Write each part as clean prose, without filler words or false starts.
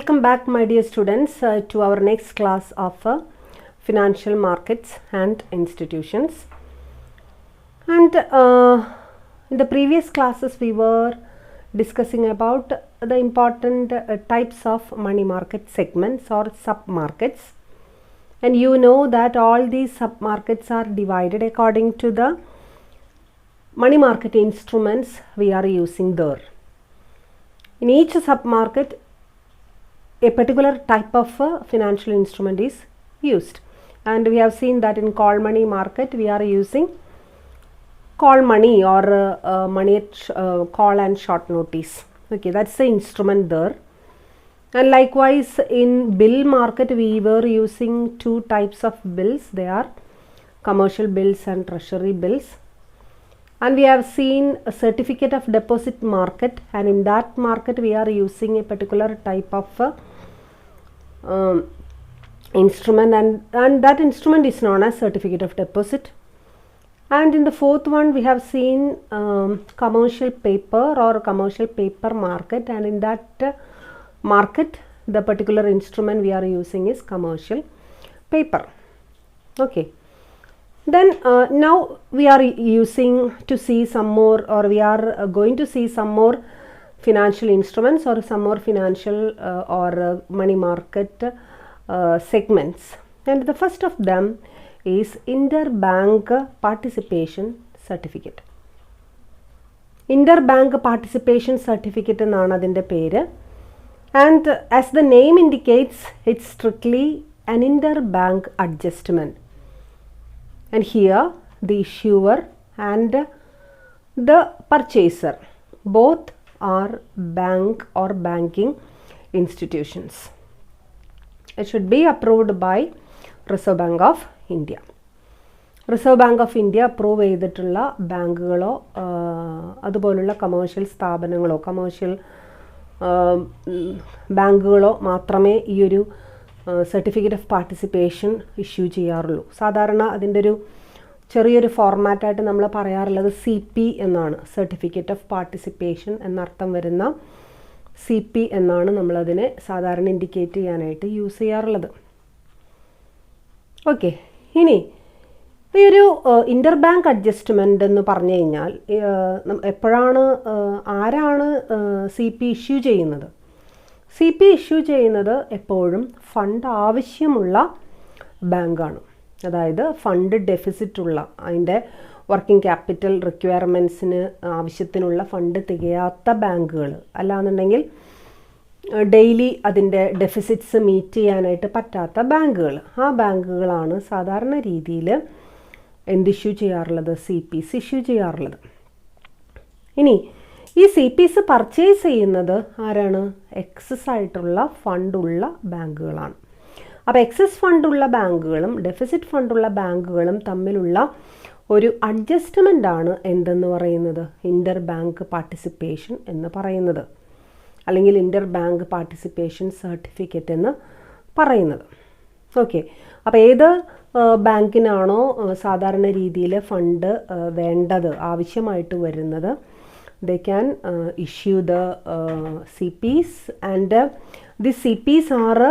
Welcome back, my dear students, to our next class of financial markets and institutions. And in the previous classes, we were discussing about the important types of money market segments or sub-markets. And you know that all these sub-markets are divided according to the money market instruments we are using there. In each sub-market, a particular type of financial instrument is used, and we have seen that in call money market we are using call money or money at call and short notice. Okay, that's the instrument there. And likewise in bill market we were using two types of bills. They are commercial bills and treasury bills. And we have seen a certificate of deposit market, and in that market we are using a particular type of instrument, and that instrument is known as certificate of deposit. And in the fourth one we have seen commercial paper or commercial paper market, and in that market the particular instrument we are using is commercial paper. Okay. Then now we are using to see some more, or we are going to see some more financial instruments or some more financial or money market segments. And the first of them is interbank participation certificate. Interbank participation certificate എന്നാണ് അതിൻ്റെ പേര്. And as the name indicates, it's strictly an interbank adjustment. And here the issuer and the purchaser both are bank or banking institutions. It should be approved by Reserve Bank of India. Reserve Bank of India approve ചെയ്തിട്ടുള്ള ബാങ്കുകളോ അതുപോലുള്ള commercial സ്ഥാപനങ്ങളോ commercial ബാങ്കുകളോ മാത്രമേ ഈ ഒരു certificate of participation issue ചെയ്യാറുള്ളൂ. സാധാരണ അതിൻ്റെ ഒരു ചെറിയൊരു ഫോർമാറ്റായിട്ട് നമ്മൾ പറയാറുള്ളത് CP എന്നാണ്. സർട്ടിഫിക്കറ്റ് ഓഫ് പാർട്ടിസിപ്പേഷൻ എന്നർത്ഥം വരുന്ന CP എന്നാണ് നമ്മളതിനെ സാധാരണ ഇൻഡിക്കേറ്റ് ചെയ്യാനായിട്ട് യൂസ് ചെയ്യാറുള്ളത്. ഓക്കെ, ഇനി ഈ ഒരു ഇൻ്റർബാങ്ക് അഡ്ജസ്റ്റ്മെൻ്റ് എന്ന് പറഞ്ഞു കഴിഞ്ഞാൽ എപ്പോഴാണ് ആരാണ് CP ഇഷ്യൂ ചെയ്യുന്നത്? CP ഇഷ്യൂ ചെയ്യുന്നത് എപ്പോഴും ഫണ്ട് ആവശ്യമുള്ള ബാങ്കാണ്. അതായത് ഫണ്ട് ഡെഫിസിറ്റ് ഉള്ള, അതിൻ്റെ വർക്കിംഗ് ക്യാപിറ്റൽ റിക്വയർമെൻറ്റ്സിന് ആവശ്യത്തിനുള്ള ഫണ്ട് തികയാത്ത ബാങ്കുകൾ, അല്ലാന്നുണ്ടെങ്കിൽ ഡെയിലി അതിൻ്റെ ഡെഫിസിറ്റ്സ് മീറ്റ് ചെയ്യാനായിട്ട് പറ്റാത്ത ബാങ്കുകൾ, ആ ബാങ്കുകളാണ് സാധാരണ രീതിയിൽ ഇഷ്യൂ ചെയ്യാറുള്ളത്, CPs ഇഷ്യൂ ചെയ്യാറുള്ളത്. ഇനി ഈ CPs പർച്ചേസ് ചെയ്യുന്നത് ആരാണ്? എക്സസ് ആയിട്ടുള്ള ഫണ്ടുള്ള ബാങ്കുകളാണ്. അപ്പോൾ എക്സസ് ഫണ്ടുള്ള ബാങ്കുകളും ഡെഫിസിറ്റ് ഫണ്ടുള്ള ബാങ്കുകളും തമ്മിലുള്ള ഒരു അഡ്ജസ്റ്റ്മെൻ്റ് ആണ് എന്തെന്ന് പറയുന്നത്? ഇൻ്റർ ബാങ്ക് പാർട്ടിസിപ്പേഷൻ എന്ന് പറയുന്നത്, അല്ലെങ്കിൽ ഇൻ്റർ ബാങ്ക് പാർട്ടിസിപ്പേഷൻ സർട്ടിഫിക്കറ്റ് എന്ന് പറയുന്നത്. ഓക്കെ, അപ്പോൾ ഏത് ബാങ്കിനാണോ സാധാരണ രീതിയിൽ ഫണ്ട് വേണ്ടത്, ആവശ്യമായിട്ട് വരുന്നത്, they can issue the CPs, and the CPs are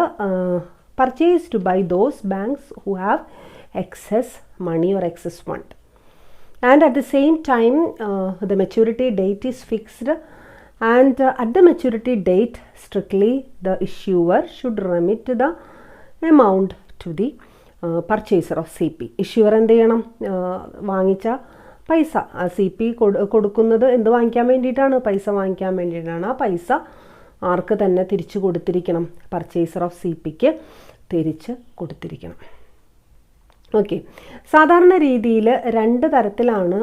purchased by those banks who have excess money or excess fund. And at the same time the maturity date is fixed, and at the maturity date strictly the issuer should remit the amount to the purchaser of CP. issuer എന്ത് ചെയ്യണം? വാങ്ങിച്ച പൈസ CP കൊടുക്കുന്നത് എന്ത് വാങ്ങിക്കാൻ വേണ്ടിയിട്ടാണ്? പൈസ വാങ്ങിക്കാൻ വേണ്ടിയിട്ടാണ്. ആ പൈസ ആർക്ക് തന്നെ തിരിച്ചു കൊടുത്തിരിക്കണം? പർച്ചേസർ ഓഫ് CPക്ക് തിരിച്ച് കൊടുത്തിരിക്കണം. ഓക്കെ, സാധാരണ രീതിയിൽ രണ്ട് തരത്തിലാണ്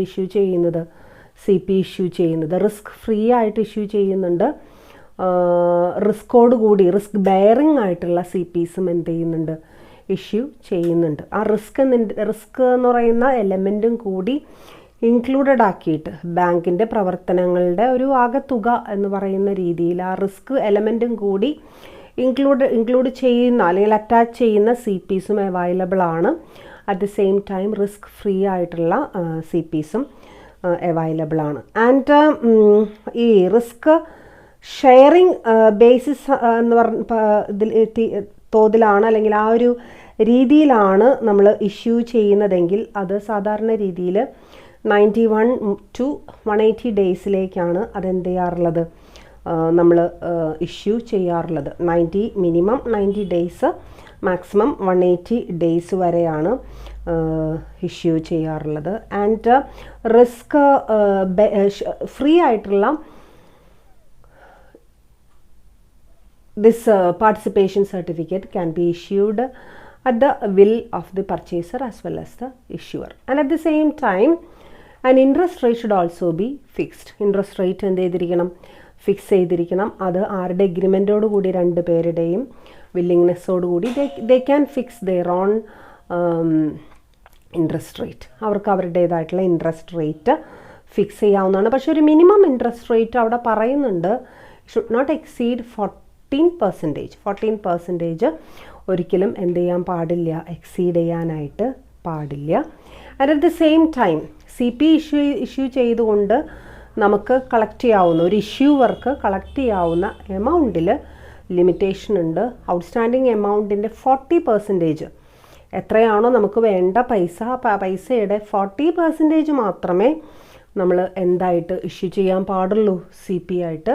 ഇഷ്യൂ ചെയ്യുന്നത്, CP ഇഷ്യൂ ചെയ്യുന്നത്. റിസ്ക് ഫ്രീ ആയിട്ട് ഇഷ്യൂ ചെയ്യുന്നുണ്ട്, റിസ്കോട് കൂടി റിസ്ക് ബെയറിംഗ് ആയിട്ടുള്ള CPസും എന്ത് ചെയ്യുന്നുണ്ട്? ഇഷ്യൂ ചെയ്യുന്നുണ്ട്. ആ റിസ്ക് എന്ന് പറയുന്ന എലമെൻറ്റും കൂടി ഇൻക്ലൂഡഡ് ആക്കിയിട്ട് ബാങ്കിൻ്റെ പ്രവർത്തനങ്ങളുടെ ഒരു ആകെത്തുക എന്ന് പറയുന്ന രീതിയിൽ ആ റിസ്ക് എലമെൻറ്റും കൂടി ഇൻക്ലൂഡ് ചെയ്യുന്ന അല്ലെങ്കിൽ അറ്റാച്ച് ചെയ്യുന്ന CPസും അവൈലബിൾ ആണ്. At the same time risk free ആയിട്ടുള്ള CPസും അവൈലബിൾ ആണ്. ആൻഡ് ഈ റിസ്ക് ഷെയറിംഗ് ബേസിസ് എന്ന് ഇതിൽ തോതിലാണ് അല്ലെങ്കിൽ ആ ഒരു രീതിയിലാണ് നമ്മൾ ഇഷ്യൂ ചെയ്യുന്നതെങ്കിൽ അത് സാധാരണ രീതിയിൽ 91 to 180 ഡേയ്സിലേക്കാണ് അതെന്ത് ചെയ്യാറുള്ളത്, നമ്മൾ ഇഷ്യൂ ചെയ്യാറുള്ളത്. മിനിമം 90 ഡേയ്സ്, മാക്സിമം 180 ഡേയ്സ് വരെയാണ് ഇഷ്യൂ ചെയ്യാറുള്ളത്. ആൻഡ് റിസ്ക് ഫ്രീ ആയിട്ടുള്ള this participation certificate can be issued at the will of the purchaser as well as the issuer. And at the same time, an interest rate should also be fixed. Interest rate എന്ത് ചെയ്തിരിക്കണം, fix ചെയ്തിരിക്കണം. അത് ആരുടെ എഗ്രിമെൻറ്റോട് കൂടി, രണ്ട് പേരുടെയും വില്ലിങ്നെസ്സോട് കൂടി they can fix their own interest rate. അവർക്ക് അവരുടേതായിട്ടുള്ള ഇൻട്രസ്റ്റ് റേറ്റ് ഫിക്സ് ചെയ്യാവുന്നതാണ്. പക്ഷേ ഒരു മിനിമം ഇൻട്രസ്റ്റ് റേറ്റ് അവിടെ പറയുന്നുണ്ട്, ഷുഡ് നോട്ട് എക്സീഡ് 14% ഒരിക്കലും എന്ത് ചെയ്യാൻ പാടില്ല, എക്സീഡ് ചെയ്യാനായിട്ട് പാടില്ല. And at the same time CP issue ചെയ്തുകൊണ്ട് നമുക്ക് കളക്ട് ചെയ്യാവുന്ന, ഒരു ഇഷ്യൂവർക്ക് കളക്ട് ചെയ്യാവുന്ന എമൗണ്ടിൽ ലിമിറ്റേഷൻ ഉണ്ട്. ഔട്ട്സ്റ്റാൻഡിങ് എമൗണ്ടിൻ്റെ 40% എത്രയാണോ നമുക്ക് വേണ്ട പൈസയുടെ 40% മാത്രമേ നമ്മൾ എന്തായിട്ട് ഇഷ്യൂ ചെയ്യാൻ പാടുള്ളൂ, CP ആയിട്ട്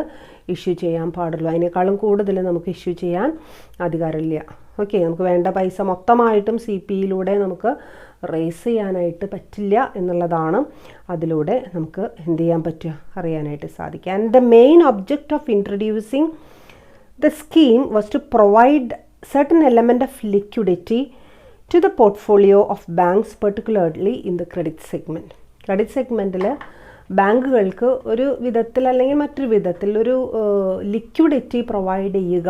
ഇഷ്യൂ ചെയ്യാൻ പാടുള്ളൂ. അതിനേക്കാളും കൂടുതൽ നമുക്ക് ഇഷ്യൂ ചെയ്യാൻ അധികാരമില്ല. ഓക്കെ, നമുക്ക് വേണ്ട പൈസ മൊത്തമായിട്ടും CPയിലൂടെ നമുക്ക് റേസ് ചെയ്യാനായിട്ട് പറ്റില്ല എന്നുള്ളതാണ് അതിലൂടെ നമുക്ക് എന്ത് ചെയ്യാൻ പറ്റുക, അറിയാനായിട്ട് സാധിക്കുക. And the main object of introducing the scheme was to provide certain element of liquidity to the portfolio of banks, particularly in the credit segment. Credit സെഗ്മെൻറ്റിൽ ബാങ്കുകൾക്ക് ഒരു വിധത്തിൽ അല്ലെങ്കിൽ മറ്റൊരു വിധത്തിൽ ഒരു ലിക്വിഡിറ്റി പ്രൊവൈഡ് ചെയ്യുക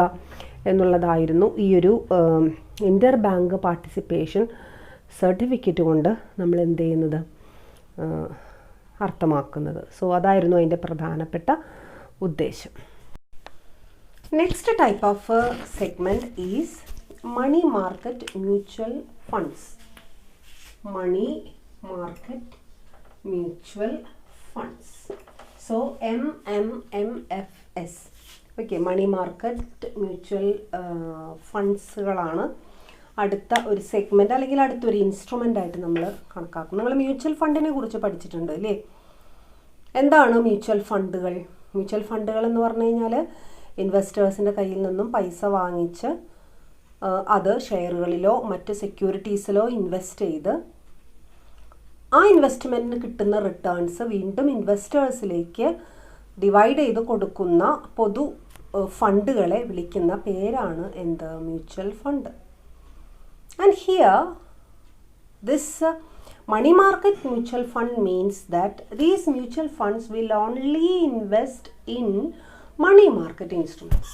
എന്നുള്ളതായിരുന്നു ഈ ഒരു ഇൻ്റർ ബാങ്ക് പാർട്ടിസിപ്പേഷൻ സർട്ടിഫിക്കറ്റ് കൊണ്ട് നമ്മൾ എന്ത് ചെയ്യുന്നത്, അർത്ഥമാക്കുന്നത്. സോ അതായിരുന്നു അതിൻ്റെ പ്രധാനപ്പെട്ട ഉദ്ദേശം. Next type of segment is money market mutual funds. Money market mutual funds. So MMFS. Okay, money market mutual ഫണ്ട്സുകളാണ് അടുത്ത ഒരു സെഗ്മെൻറ്റ് അല്ലെങ്കിൽ അടുത്തൊരു ഇൻസ്ട്രുമെൻ്റ് ആയിട്ട് നമ്മൾ കണക്കാക്കും. നിങ്ങൾ മ്യൂച്വൽ ഫണ്ടിനെ കുറിച്ച് പഠിച്ചിട്ടുണ്ട് അല്ലേ? എന്താണ് മ്യൂച്വൽ ഫണ്ടുകൾ? മ്യൂച്വൽ ഫണ്ടുകൾ എന്ന് പറഞ്ഞു കഴിഞ്ഞാൽ ഇൻവെസ്റ്റേഴ്സിൻ്റെ കയ്യിൽ നിന്നും പൈസ വാങ്ങിച്ച് അത് ഷെയറുകളിലോ മറ്റ് സെക്യൂരിറ്റീസിലോ ഇൻവെസ്റ്റ് ചെയ്ത് ആ ഇൻവെസ്റ്റ്മെൻറ്റിന് കിട്ടുന്ന റിട്ടേൺസ് വീണ്ടും ഇൻവെസ്റ്റേഴ്സിലേക്ക് ഡിവൈഡ് ചെയ്ത് കൊടുക്കുന്ന പൊതു ഫണ്ടുകളെ വിളിക്കുന്ന പേരാണ് എന്ത്, mutual fund. And here this money market mutual fund means that these mutual funds will only invest in money market instruments.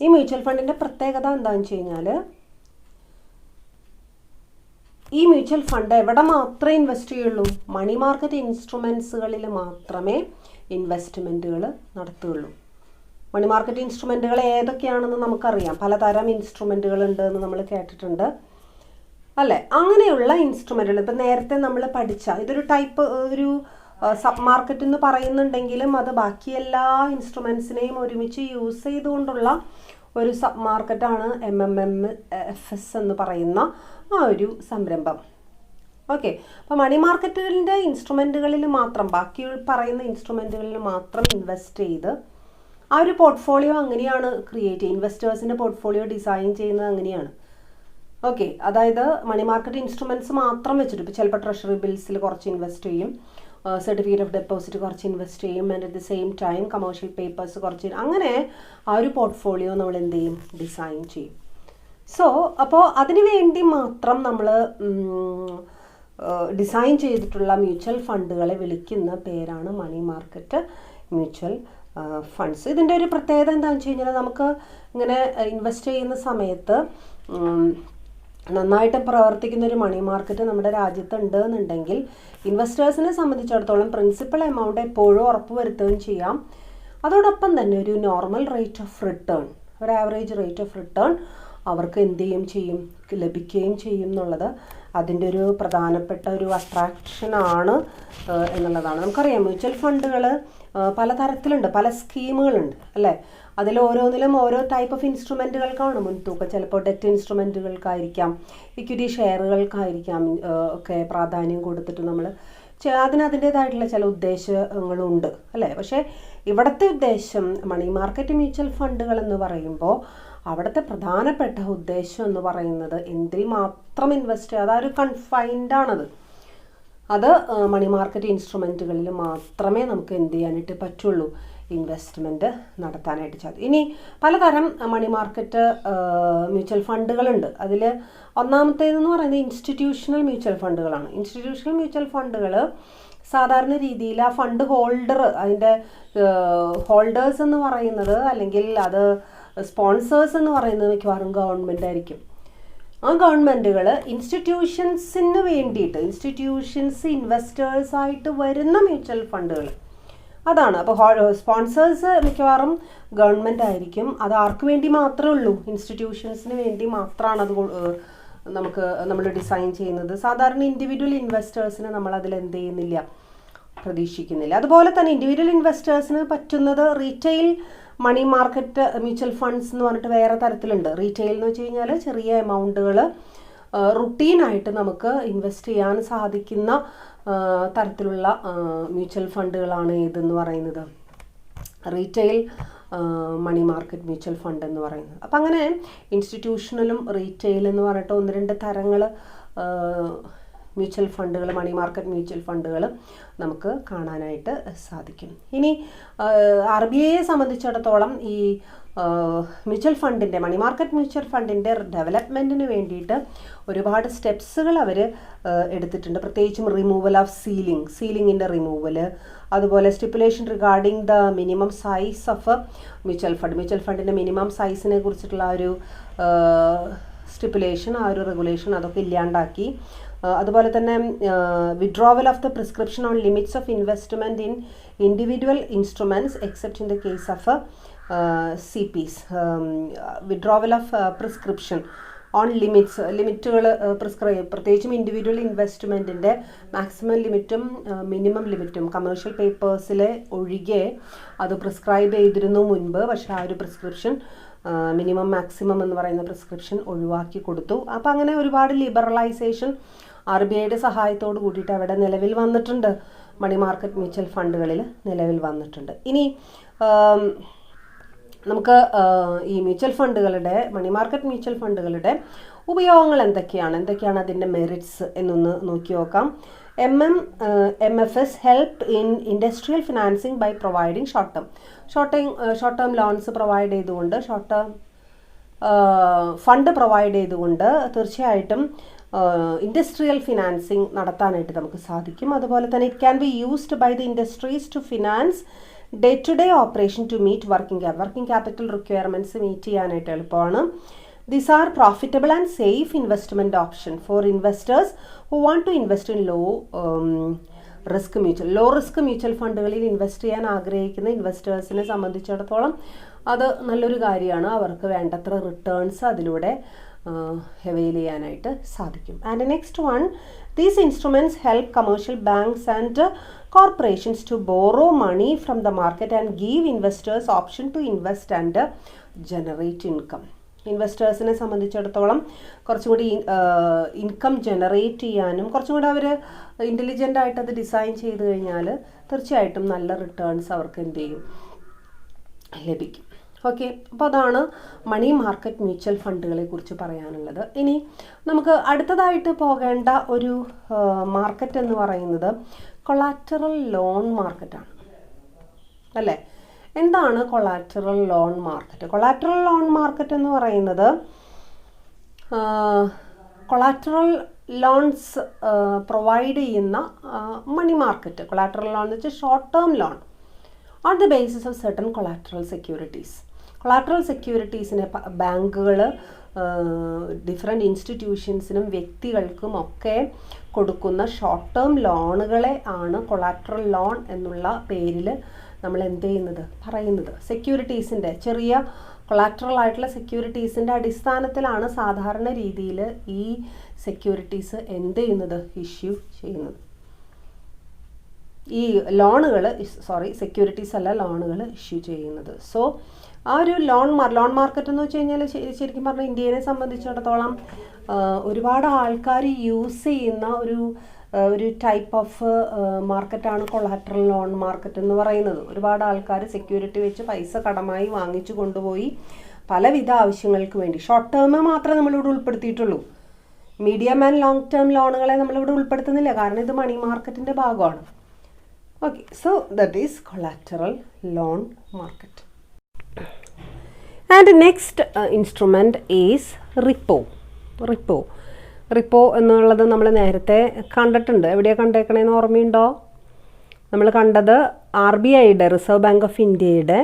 ഈ മ്യൂച്വൽ ഫണ്ടിൻ്റെ പ്രത്യേകത എന്താണെന്ന് വെച്ച് കഴിഞ്ഞാൽ ഈ മ്യൂച്വൽ ഫണ്ട് എവിടെ മാത്രമേ ഇൻവെസ്റ്റ് ചെയ്യുള്ളൂ, മണി മാർക്കറ്റ് ഇൻസ്ട്രുമെൻസുകളിൽ മാത്രമേ ഇൻവെസ്റ്റ്മെൻറ്റുകൾ നടത്തുകയുള്ളൂ. മണി മാർക്കറ്റ് ഇൻസ്ട്രുമെൻറ്റുകൾ ഏതൊക്കെയാണെന്ന് നമുക്കറിയാം, പലതരം ഇൻസ്ട്രുമെൻറ്റുകൾ ഉണ്ട് എന്ന് നമ്മൾ കേട്ടിട്ടുണ്ട് അല്ലേ? അങ്ങനെയുള്ള ഇൻസ്ട്രുമെൻറ്റുകൾ ഇപ്പം നേരത്തെ നമ്മൾ പഠിച്ച ഇതൊരു ടൈപ്പ് ഒരു സബ് മാർക്കറ്റ് എന്ന് പറയുന്നുണ്ടെങ്കിലും അത് ബാക്കി എല്ലാ ഇൻസ്ട്രുമെൻസിനെയും ഒരുമിച്ച് യൂസ് ചെയ്തുകൊണ്ടുള്ള ഒരു സബ് മാർക്കറ്റാണ് MMFS എന്ന് പറയുന്ന ആ ഒരു സംരംഭം. ഓക്കെ, അപ്പോൾ മണി മാർക്കറ്റുകളുടെ ഇൻസ്ട്രുമെൻറ്റുകളിൽ മാത്രം, ബാക്കി പറയുന്ന ഇൻസ്ട്രുമെൻറ്റുകളിൽ മാത്രം ഇൻവെസ്റ്റ് ചെയ്ത് ആ ഒരു പോർട്ട്ഫോളിയോ അങ്ങനെയാണ് ക്രിയേറ്റ് ചെയ്യുക. ഇൻവെസ്റ്റേഴ്സിൻ്റെ പോർട്ട്ഫോളിയോ ഡിസൈൻ ചെയ്യുന്നത് അങ്ങനെയാണ്. ഓക്കെ, അതായത് മണി മാർക്കറ്റ് ഇൻസ്ട്രുമെൻറ്റ്സ് മാത്രം വെച്ചിട്ട് ഇപ്പോൾ ചിലപ്പോൾ ട്രഷറി ബിൽസിൽ കുറച്ച് ഇൻവെസ്റ്റ് ചെയ്യും, സർട്ടിഫിക്കറ്റ് ഓഫ് ഡെപ്പോസിറ്റ് കുറച്ച് ഇൻവെസ്റ്റ് ചെയ്യും, and at the same time commercial papers കുറച്ച്, അങ്ങനെ ആ ഒരു പോർട്ട്ഫോളിയോ നമ്മൾ എന്ത് ചെയ്യും, ഡിസൈൻ ചെയ്യും. സോ അപ്പോൾ അതിനു വേണ്ടി മാത്രം നമ്മൾ ഡിസൈൻ ചെയ്തിട്ടുള്ള മ്യൂച്വൽ ഫണ്ടുകളെ വിളിക്കുന്ന പേരാണ് മണി മാർക്കറ്റ് മ്യൂച്വൽ ഫണ്ട്സ്. ഇതിൻ്റെ ഒരു പ്രത്യേകത എന്താണെന്ന് വെച്ച് കഴിഞ്ഞാൽ നമുക്ക് ഇങ്ങനെ ഇൻവെസ്റ്റ് ചെയ്യുന്ന സമയത്ത് നന്നായിട്ട് പ്രവർത്തിക്കുന്ന ഒരു മണി മാർക്കറ്റ് നമ്മുടെ രാജ്യത്ത് ഉണ്ട് എന്നുണ്ടെങ്കിൽ ഇൻവെസ്റ്റേഴ്സിനെ സംബന്ധിച്ചിടത്തോളം പ്രിൻസിപ്പൽ എമൗണ്ട് എപ്പോഴും ഉറപ്പ് വരുത്തുകയും ചെയ്യാം. അതോടൊപ്പം തന്നെ ഒരു നോർമൽ റേറ്റ് ഓഫ് റിട്ടേൺ, ഒരു ആവറേജ് റേറ്റ് ഓഫ് റിട്ടേൺ അവർക്ക് എന്ത് ചെയ്യും ലഭിക്കുകയും ചെയ്യും എന്നുള്ളത് അതിൻ്റെ ഒരു പ്രധാനപ്പെട്ട ഒരു അട്രാക്ഷനാണ് എന്നുള്ളതാണ്. നമുക്കറിയാം മ്യൂച്വൽ ഫണ്ടുകൾ പലതരത്തിലുണ്ട്, പല സ്കീമുകളുണ്ട് അല്ലേ. അതിൽ ഓരോന്നിലും ഓരോ ടൈപ്പ് ഓഫ് ഇൻസ്ട്രുമെൻറ്റുകൾക്കാണ് മുൻതൂക്കം. ചിലപ്പോൾ ഡെറ്റ് ഇൻസ്ട്രുമെൻറ്റുകൾക്കായിരിക്കാം, ഇക്വിറ്റി ഷെയറുകൾക്കായിരിക്കാം ഒക്കെ പ്രാധാന്യം കൊടുത്തിട്ട് നമ്മൾ അതിൻ്റേതായിട്ടുള്ള ചില ഉദ്ദേശങ്ങളുണ്ട് അല്ലേ. പക്ഷേ ഇവിടുത്തെ ഉദ്ദേശം മണി മാർക്കറ്റ് മ്യൂച്വൽ ഫണ്ടുകൾ എന്ന് പറയുമ്പോൾ അവിടുത്തെ പ്രധാനപ്പെട്ട ഉദ്ദേശം എന്ന് പറയുന്നത് എന്തിൽ മാത്രം ഇൻവെസ്റ്റ് ചെയ്യുക, അതൊരു കൺഫൈൻഡാണത്. അത് മണി മാർക്കറ്റ് ഇൻസ്ട്രുമെൻറ്റുകളിൽ മാത്രമേ നമുക്ക് എന്ത് ചെയ്യാനായിട്ട് പറ്റുള്ളൂ, ഇൻവെസ്റ്റ്മെൻറ്റ് നടത്താനായിട്ട് സാധിക്കും. ഇനി പലതരം മണി മാർക്കറ്റ് മ്യൂച്വൽ ഫണ്ടുകളുണ്ട്. അതിൽ ഒന്നാമത്തേതെന്ന് പറയുന്നത് ഇൻസ്റ്റിറ്റ്യൂഷണൽ മ്യൂച്വൽ ഫണ്ടുകളാണ്. ഇൻസ്റ്റിറ്റ്യൂഷണൽ മ്യൂച്വൽ ഫണ്ടുകൾ സാധാരണ രീതിയിൽ ആ ഫണ്ട് ഹോൾഡർ, അതിൻ്റെ ഹോൾഡേഴ്സ് എന്ന് പറയുന്നത് അല്ലെങ്കിൽ അത് സ്പോൺസേഴ്സ് എന്ന് പറയുന്നത് മിക്കവാറും ഗവൺമെൻറ് ആയിരിക്കും. ആ ഗവൺമെൻറ്റുകൾ ഇൻസ്റ്റിറ്റ്യൂഷൻസിന് വേണ്ടിയിട്ട്, ഇൻസ്റ്റിറ്റ്യൂഷൻസ് ഇൻവെസ്റ്റേഴ്സായിട്ട് വരുന്ന മ്യൂച്വൽ ഫണ്ടുകൾ അതാണ്. അപ്പോൾ സ്പോൺസേഴ്സ് മിക്കവാറും ഗവൺമെൻറ് ആയിരിക്കും. അത് ആർക്ക് വേണ്ടി മാത്രമേ ഉള്ളൂ, ഇൻസ്റ്റിറ്റ്യൂഷൻസിന് വേണ്ടി മാത്രമാണ് അത് നമ്മൾ ഡിസൈൻ ചെയ്യുന്നത്. സാധാരണ ഇൻഡിവിജ്വൽ ഇൻവെസ്റ്റേഴ്സിന് നമ്മൾ അതിൽ എന്ത് ചെയ്യുന്നില്ല, പ്രതീക്ഷിക്കുന്നില്ല. അതുപോലെ തന്നെ ഇൻഡിവിജ്വൽ ഇൻവെസ്റ്റേഴ്സിന് പറ്റുന്നത് retail money market mutual funds എന്ന് പറഞ്ഞിട്ട് വേറെ തരത്തിലുണ്ട്. റീറ്റെയിൽ എന്ന് വെച്ച് കഴിഞ്ഞാൽ ചെറിയ എമൗണ്ടുകൾ റുട്ടീനായിട്ട് നമുക്ക് ഇൻവെസ്റ്റ് ചെയ്യാൻ സാധിക്കുന്ന തരത്തിലുള്ള മ്യൂച്വൽ ഫണ്ടുകളാണ് ഇതെന്ന് പറയുന്നത്, retail money market mutual fund എന്ന് പറയുന്നത്. അപ്പം അങ്ങനെ ഇൻസ്റ്റിറ്റ്യൂഷണലും റീറ്റെയിൽ എന്ന് പറഞ്ഞിട്ട് 1-2 തരങ്ങൾ മ്യൂച്വൽ ഫണ്ടുകൾ, മണി മാർക്കറ്റ് മ്യൂച്വൽ ഫണ്ടുകൾ നമുക്ക് കാണാനായിട്ട് സാധിക്കും. ഇനി RBIയെ സംബന്ധിച്ചിടത്തോളം ഈ മ്യൂച്വൽ ഫണ്ടിൻ്റെ, മണി മാർക്കറ്റ് മ്യൂച്വൽ ഫണ്ടിൻ്റെ ഡെവലപ്മെൻറ്റിന് വേണ്ടിയിട്ട് ഒരുപാട് സ്റ്റെപ്സുകൾ അവർ എടുത്തിട്ടുണ്ട്. പ്രത്യേകിച്ചും റിമൂവൽ ഓഫ് സീലിങ്ങിൻ്റെ റിമൂവൽ, അതുപോലെ stipulation regarding the minimum size of mutual ഫണ്ടിൻ്റെ മിനിമം സൈസിനെ കുറിച്ചിട്ടുള്ള ആ ഒരു സ്റ്റിപ്പുലേഷൻ, ആ ഒരു റെഗുലേഷൻ അതൊക്കെ ഇല്ലാണ്ടാക്കി. അതുപോലെ തന്നെ withdrawal of the prescription on limits of investment in individual instruments except in the case of CPs, withdrawal of prescription on ലിമിറ്റുകൾ പ്രത്യേകിച്ചും ഇൻഡിവിജ്വൽ ഇൻവെസ്റ്റ്മെൻറ്റിൻ്റെ മാക്സിമം ലിമിറ്റും മിനിമം ലിമിറ്റും കമേഴ്ഷ്യൽ പേപ്പേഴ്സിലെ ഒഴികെ അത് പ്രിസ്ക്രൈബ് ചെയ്തിരുന്നു മുൻപ്. പക്ഷേ ആ ഒരു പ്രിസ്ക്രിപ്ഷൻ മിനിമം മാക്സിമം എന്ന് പറയുന്ന പ്രിസ്ക്രിപ്ഷൻ ഒഴിവാക്കി കൊടുത്തു. അപ്പോൾ അങ്ങനെ ഒരുപാട് ലിബറലൈസേഷൻ RBIയുടെ സഹായത്തോട് കൂടിയിട്ട് അവിടെ നിലവിൽ വന്നിട്ടുണ്ട്, മണി മാർക്കറ്റ് മ്യൂച്വൽ ഫണ്ടുകളിൽ നിലവിൽ വന്നിട്ടുണ്ട്. ഇനി നമുക്ക് ഈ മ്യൂച്വൽ ഫണ്ടുകളുടെ, മണി മാർക്കറ്റ് മ്യൂച്വൽ ഫണ്ടുകളുടെ ഉപയോഗങ്ങൾ എന്തൊക്കെയാണ് അതിൻ്റെ മെറിറ്റ്സ് എന്നൊന്ന് നോക്കി നോക്കാം. MFS help in industrial financing by providing short term loans provide ചെയ്തുകൊണ്ട്, ഷോർട്ട് ടേം ഫണ്ട് പ്രൊവൈഡ് ചെയ്തുകൊണ്ട് തീർച്ചയായിട്ടും ഇൻഡസ്ട്രിയൽ ഫിനാൻസിങ് നടത്താനായിട്ട് നമുക്ക് സാധിക്കും. അതുപോലെ തന്നെ it can be used by the industries to finance day to day operation to meet working capital requirements meet ചെയ്യാനായിട്ട് എളുപ്പമാണ്. These are profitable and safe investment option for investors who want to invest in low risk mutual ഫണ്ടുകളിൽ invest ചെയ്യാൻ ആഗ്രഹിക്കുന്ന ഇൻവെസ്റ്റേഴ്സിനെ സംബന്ധിച്ചിടത്തോളം അത് നല്ലൊരു കാര്യമാണ്. അവർക്ക് വേണ്ടത്ര റിട്ടേൺസ് അതിലൂടെ അവെയിൽ ചെയ്യാനായിട്ട് സാധിക്കും. And next one, these instruments help commercial banks and corporations to borrow money from the market and give investors option to invest and generate income. ഇൻവെസ്റ്റേഴ്സിനെ സംബന്ധിച്ചിടത്തോളം കുറച്ചും കൂടി ഇൻകം ജനറേറ്റ് ചെയ്യാനും കുറച്ചും കൂടി അവർ ഇൻ്റലിജൻ്റ് ആയിട്ട് അത് ഡിസൈൻ ചെയ്ത് കഴിഞ്ഞാൽ തീർച്ചയായിട്ടും നല്ല റിട്ടേൺസ് അവർക്ക് എന്ത് ചെയ്യും, ലഭിക്കും. ഓക്കെ, അപ്പോൾ അതാണ് മണി മാർക്കറ്റ് മ്യൂച്വൽ ഫണ്ടുകളെ കുറിച്ച് പറയാനുള്ളത്. ഇനി നമുക്ക് അടുത്തതായിട്ട് പോകേണ്ട ഒരു മാർക്കറ്റ് എന്ന് പറയുന്നത് കൊളാറ്ററൽ ലോൺ മാർക്കറ്റാണ് അല്ലേ. എന്താണ് collateral loan market? Collateral loan market എന്ന് പറയുന്നത് കൊളാറ്ററൽ ലോൺസ് പ്രൊവൈഡ് ചെയ്യുന്ന മണി മാർക്കറ്റ്. കൊളാറ്ററൽ ലോൺ എന്ന് വെച്ചാൽ short term loan on the basis of certain collateral securities. Collateral സെക്യൂരിറ്റീസിനെ ബാങ്കുകൾ ഡിഫറെൻറ്റ് ഇൻസ്റ്റിറ്റ്യൂഷൻസിനും വ്യക്തികൾക്കും ഒക്കെ കൊടുക്കുന്ന ഷോർട്ട് ടേം ലോണുകളെ ആണ് കൊളാറ്ററൽ ലോൺ എന്നുള്ള പേരിൽ നമ്മൾ എന്ത് ചെയ്യുന്നത്, പറയുന്നത്. സെക്യൂരിറ്റീസിൻ്റെ ചെറിയ കൊളാറ്ററൽ ആയിട്ടുള്ള സെക്യൂരിറ്റീസിൻ്റെ അടിസ്ഥാനത്തിലാണ് സാധാരണ രീതിയിൽ ഈ സെക്യൂരിറ്റീസ് എന്ത് ചെയ്യുന്നത്, ഇഷ്യൂ ചെയ്യുന്നത്. ഈ ലോണുകൾ, സെക്യൂരിറ്റീസ് അല്ല, ലോണുകൾ ഇഷ്യൂ ചെയ്യുന്നത്. സോ ആ ഒരു ലോൺ മാർക്കറ്റ് എന്ന് വെച്ച് കഴിഞ്ഞാൽ ശരിക്കും പറഞ്ഞാൽ ഇന്ത്യയെ സംബന്ധിച്ചിടത്തോളം ഒരുപാട് ആൾക്കാർ യൂസ് ചെയ്യുന്ന ഒരു ടൈപ്പ് ഓഫ് മാർക്കറ്റാണ് കൊളാറ്ററൽ ലോൺ മാർക്കറ്റ് എന്ന് പറയുന്നത്. ഒരുപാട് ആൾക്കാർ സെക്യൂരിറ്റി വെച്ച് പൈസ കടമായി വാങ്ങിച്ചു കൊണ്ടുപോയി പലവിധ ആവശ്യങ്ങൾക്ക് വേണ്ടി, ഷോർട്ട് ടേം മാത്രമേ നമ്മളിവിടെ ഉൾപ്പെടുത്തിയിട്ടുള്ളൂ. മീഡിയം ആൻഡ് ലോങ് ടേം ലോണുകളെ നമ്മളിവിടെ ഉൾപ്പെടുത്തുന്നില്ല, കാരണം ഇത് മണി മാർക്കറ്റിൻ്റെ ഭാഗമാണ്. Okay, so that is collateral loan market. And next instrument is repo എന്നുള്ളത് നമ്മൾ നേരത്തെ കണ്ടിട്ടുണ്ട്. എവിടെയാണ് കണ്ടേക്കണേന്ന് ഓർമ്മയുണ്ടോ? നമ്മൾ കണ്ടത് RBIയുടെ, റിസർവ് ബാങ്ക് ഓഫ് ഇന്ത്യയുടെ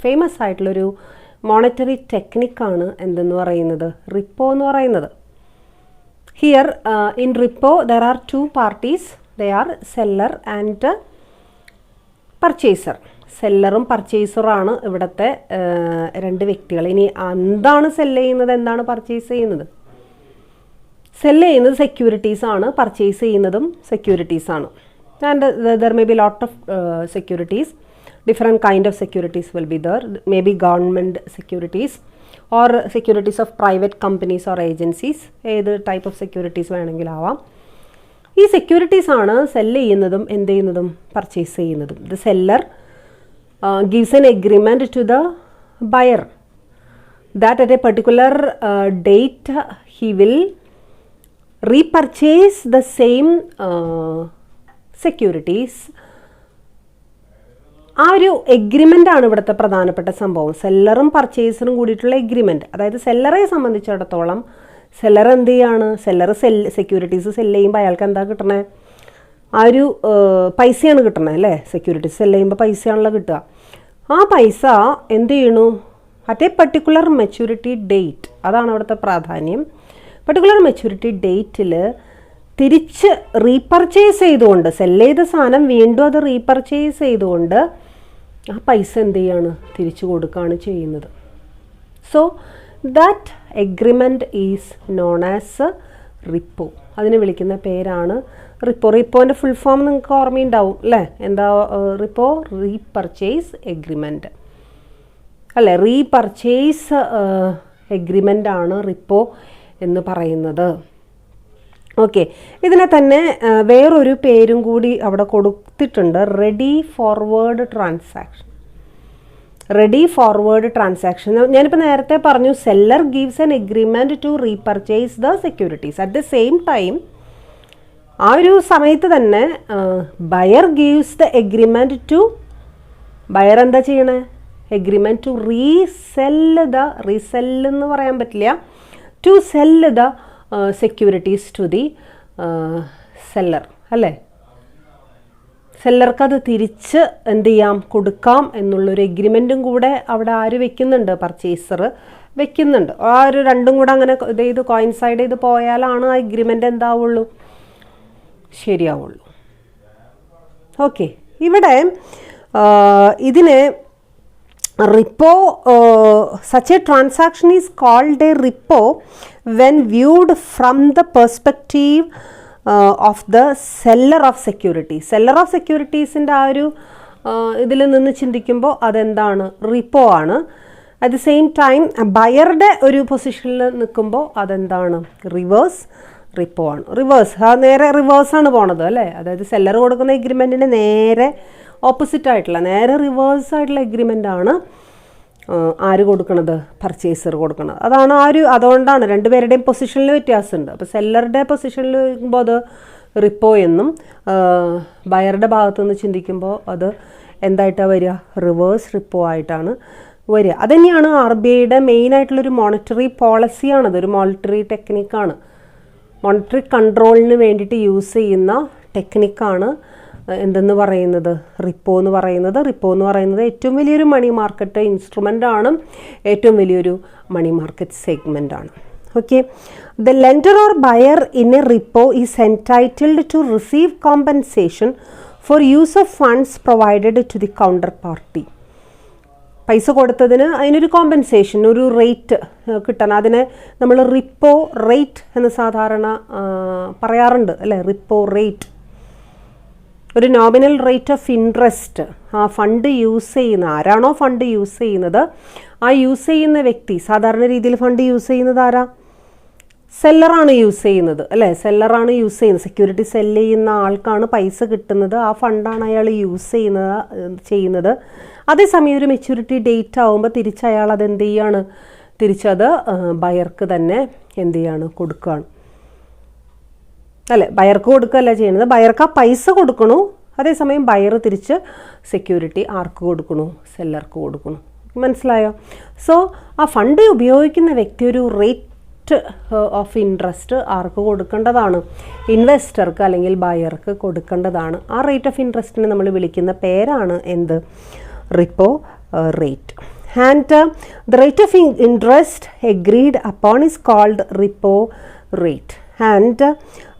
ഫേമസ് ആയിട്ടുള്ളൊരു മോണിറ്ററി ടെക്നിക്കാണ് എന്തെന്ന് പറയുന്നത്, റിപ്പോ എന്ന് പറയുന്നത്. Here in repo there are 2 parties. They are seller and purchaser. സെല്ലറും പർച്ചേസറാണ് ഇവിടുത്തെ 2 വ്യക്തികൾ. ഇനി എന്താണ് സെല്ല് ചെയ്യുന്നത്, എന്താണ് പർച്ചേസ് ചെയ്യുന്നത്? സെല്ല് ചെയ്യുന്നത് സെക്യൂരിറ്റീസ് ആണ്, പർച്ചേസ് ചെയ്യുന്നതും സെക്യൂരിറ്റീസ് ആണ്. And there may be lot of securities, different kind of securities will be there. May be government securities or securities of private companies or agencies, ഏത് type of securities വേണമെങ്കിലാവാം. ഈ securities ആണ് cell ചെയ്യുന്നതും എന്ത് ചെയ്യുന്നതും purchase ചെയ്യുന്നതും. The seller gives an agreement to the buyer that at a particular date he will repurchase the same securities. ആ ഒരു agreement ആണ് ഇവിടുത്തെ പ്രധാനപ്പെട്ട സംഭവം. സെല്ലറും പർച്ചേസറും കൂടിയിട്ടുള്ള എഗ്രിമെൻറ്റ്. അതായത് സെല്ലറെ സംബന്ധിച്ചിടത്തോളം സെല്ലർ എന്ത് ചെയ്യാണ്, സെക്യൂരിറ്റീസ് സെല്ല് ചെയ്യുമ്പോൾ അയാൾക്ക് എന്താ കിട്ടണേ, ആ ഒരു പൈസയാണ് കിട്ടണത് അല്ലേ. സെക്യൂരിറ്റീസ് സെല്ല് ചെയ്യുമ്പോൾ പൈസയാണല്ലോ കിട്ടുക. ആ പൈസ എന്ത് ചെയ്യണു, at A particular maturity date, അതാണ് അവിടുത്തെ പ്രാധാന്യം. പർട്ടിക്കുലർ മെച്യൂരിറ്റി ഡേറ്റിൽ തിരിച്ച് റീപർച്ചേസ് ചെയ്തുകൊണ്ട്, സെല്ല് ചെയ്ത സാധനം വീണ്ടും അത് റീപർച്ചേസ് ചെയ്തുകൊണ്ട് ആ പൈസ എന്ത് ചെയ്യാണ്, തിരിച്ചു കൊടുക്കുകയാണ് ചെയ്യുന്നത്. So that agreement is known as repo. അതിനെ വിളിക്കുന്ന പേരാണ് റിപ്പോ. റിപ്പോൻ്റെ ഫുൾ ഫോം നിങ്ങൾക്ക് ഓർമ്മയുണ്ടാവും അല്ലേ? എന്താ റിപ്പോ? റീപർച്ചേസ് എഗ്രിമെൻറ്റ് അല്ലേ? റീപർച്ചേസ് എഗ്രിമെൻ്റ് ആണ് റിപ്പോ എന്ന് പറയുന്നത്. ഓക്കെ, ഇതിനെ തന്നെ വേറൊരു പേരും കൂടി അവിടെ കൊടുത്തിട്ടുണ്ട്, ready forward transaction. Ready forward transaction ഞാനിപ്പോൾ നേരത്തെ പറഞ്ഞു, seller gives an agreement to repurchase the securities. At the same time ആ ഒരു സമയത്ത് തന്നെ buyer gives the agreement to, buyer എന്താ ചെയ്യണേ, എഗ്രിമെൻറ്റ് ടു റീസെല്ല് എന്ന് പറയാൻ പറ്റില്ല, to sell the securities to the seller അല്ലേ. സെല്ലർക്ക് അത് തിരിച്ച് എന്ത് ചെയ്യാം, കൊടുക്കാം എന്നുള്ളൊരു എഗ്രിമെൻറ്റും കൂടെ അവിടെ ആര് വെക്കുന്നുണ്ട്, പർച്ചേസർ വെക്കുന്നുണ്ട്. ആ ഒരു രണ്ടും കൂടെ അങ്ങനെ ഇത് കോയിൻസൈഡ് ചെയ്ത് പോയാലാണ് ആ എഗ്രിമെൻ്റ് എന്താവുള്ളൂ, ശരിയാവുള്ളൂ. ഓക്കെ, ഇവിടെ ഇതിനെ repo, such a transaction is called a repo when viewed from the perspective of the seller of securities. Seller of സെക്യൂരിറ്റീസിൻ്റെ ആ ഒരു ഇതിൽ നിന്ന് ചിന്തിക്കുമ്പോൾ അതെന്താണ്, റിപ്പോ ആണ്. അറ്റ് ദ സെയിം ടൈം ബയറുടെ ഒരു പൊസിഷനിൽ നിൽക്കുമ്പോൾ അതെന്താണ്, റിപ്പോ ആണ്. നേരെ റിവേഴ്സാണ് പോണത് അല്ലേ. അതായത് സെല്ലർ കൊടുക്കുന്ന എഗ്രിമെൻറ്റിന് നേരെ ഓപ്പോസിറ്റ് ആയിട്ടുള്ള, നേരെ റിവേഴ്സ് ആയിട്ടുള്ള എഗ്രിമെൻ്റ് ആണ് ആര് കൊടുക്കണത്, പർച്ചേസർ കൊടുക്കണത്. അതാണ് അതുകൊണ്ടാണ് രണ്ടുപേരുടെയും പൊസിഷനിൽ വ്യത്യാസമുണ്ട്. അപ്പോൾ സെല്ലറുടെ പൊസിഷനിൽ വരുമ്പോൾ അത് റിപ്പോ എന്നും, ബയറുടെ ഭാഗത്തു നിന്ന് ചിന്തിക്കുമ്പോൾ അത് എന്തായിട്ടാണ് വരിക, റിവേഴ്സ് റിപ്പോ ആയിട്ടാണ് വരിക. അതുതന്നെയാണ് RBIയുടെ മെയിനായിട്ടുള്ളൊരു മോണിറ്ററി പോളിസിയാണത്, ഒരു മോണിറ്ററി ടെക്നിക്കാണ്. മോണിറ്ററി കൺട്രോളിന് വേണ്ടിയിട്ട് യൂസ് ചെയ്യുന്ന ടെക്നിക്കാണ് എന്തെന്ന് പറയുന്നത്, റിപ്പോ എന്ന് പറയുന്നത്. റിപ്പോ എന്ന് പറയുന്നത് ഏറ്റവും വലിയൊരു മണി മാർക്കറ്റ് ഇൻസ്ട്രുമെൻ്റ് ആണ്, ഏറ്റവും വലിയൊരു മണി മാർക്കറ്റ് സെഗ്മെൻ്റ് ആണ്. Okay, the lender or buyer in a repo is entitled to receive compensation for use of funds provided to the counter party. പൈസ കൊടുത്തതിന് അതിനൊരു കോമ്പൻസേഷൻ, ഒരു റേറ്റ് കിട്ടണം. അതിനെ നമ്മൾ റിപ്പോ റേറ്റ് എന്ന് സാധാരണ പറയാറുണ്ട് അല്ലേ. റിപ്പോ റേറ്റ് ഒരു നോമിനൽ റേറ്റ് ഓഫ് ഇൻട്രസ്റ്റ്. ആ ഫണ്ട് യൂസ് ചെയ്യുന്ന ആരാണോ ഫണ്ട് യൂസ് ചെയ്യുന്നത്, ആ യൂസ് ചെയ്യുന്ന വ്യക്തി, സാധാരണ രീതിയിൽ ഫണ്ട് യൂസ് ചെയ്യുന്നത് ആരാ? സെല്ലറാണ് യൂസ് ചെയ്യുന്നത് അല്ലേ. സെല്ലറാണ് യൂസ് ചെയ്യുന്നത്. സെക്യൂരിറ്റി സെല്ല് ചെയ്യുന്ന ആൾക്കാണ് പൈസ കിട്ടുന്നത്. ആ ഫണ്ടാണ് അയാൾ യൂസ് ചെയ്യുന്നത്. അതേസമയം ഒരു മെച്യൂരിറ്റി ഡേറ്റ് ആകുമ്പോൾ തിരിച്ച് അയാൾ അത് എന്ത് ചെയ്യാണ്? തിരിച്ചത് ബയർക്ക് തന്നെ എന്ത് ചെയ്യാണ്? കൊടുക്കുകയാണ് അല്ലേ. ബയർക്ക് കൊടുക്കുകയല്ല ചെയ്യുന്നത്, ബയർക്ക് ആ പൈസ കൊടുക്കണു. അതേസമയം ബയർ തിരിച്ച് സെക്യൂരിറ്റി ആർക്ക് കൊടുക്കണു? സെല്ലർക്ക് കൊടുക്കണു. മനസ്സിലായോ? സോ ആ ഫണ്ട് ഉപയോഗിക്കുന്ന വ്യക്തി ഒരു റേറ്റ് ഓഫ് ഇൻട്രസ്റ്റ് ആർക്ക് കൊടുക്കേണ്ടതാണ്? ഇൻവെസ്റ്റർക്ക് അല്ലെങ്കിൽ ബയർക്ക് കൊടുക്കേണ്ടതാണ്. ആ റേറ്റ് ഓഫ് ഇൻട്രസ്റ്റിനെ നമ്മൾ വിളിക്കുന്ന പേരാണ് എന്ത്? Repo rate. And the rate of interest agreed upon is called repo rate. And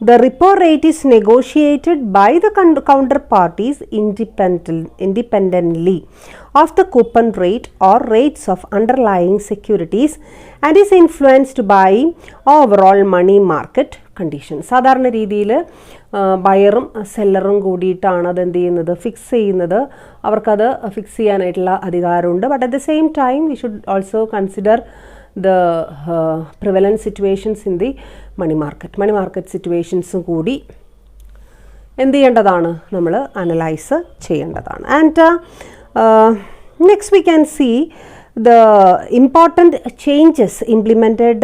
the repo rate is negotiated by the counterparties independently of the coupon rate or rates of underlying securities and is influenced by overall money market conditions. സാധാരണ രീതിയിൽ ബയറും സെല്ലറും കൂടിയിട്ടാണ് അത് എന്ത് ചെയ്യുന്നത്? Fix ചെയ്യുന്നത്. അവർക്കത് fix ചെയ്യാനായിട്ടുള്ള അധികാരമുണ്ട്. But at the same time we should also consider the prevalent situations in the money market situations കൂടി എന്ത് ചെയ്യേണ്ടതാണ്? നമ്മൾ അനലൈസ് ചെയ്യേണ്ടതാണ്. And next we can see the important changes implemented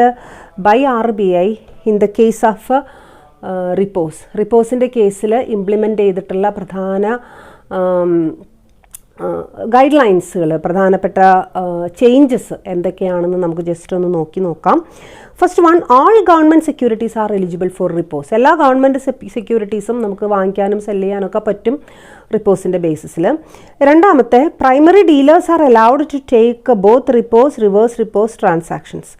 by RBI in the case of റിപ്പോസിൻ്റെ കേസിൽ implement ചെയ്തിട്ടുള്ള പ്രധാന guide ലൈൻസുകൾ, പ്രധാനപ്പെട്ട changes എന്തൊക്കെയാണെന്ന് നമുക്ക് ജസ്റ്റ് ഒന്ന് നോക്കാം. First one, all government securities are eligible for repos. എല്ലാ ഗവൺമെൻറ് സെക്യൂരിറ്റീസും നമുക്ക് വാങ്ങിക്കാനും സെല് ചെയ്യാനൊക്കെ പറ്റും റിപ്പോസിൻ്റെ ബേസിസിൽ. രണ്ടാമത്തെ, primary dealers are allowed to take both repos, reverse repos transactions.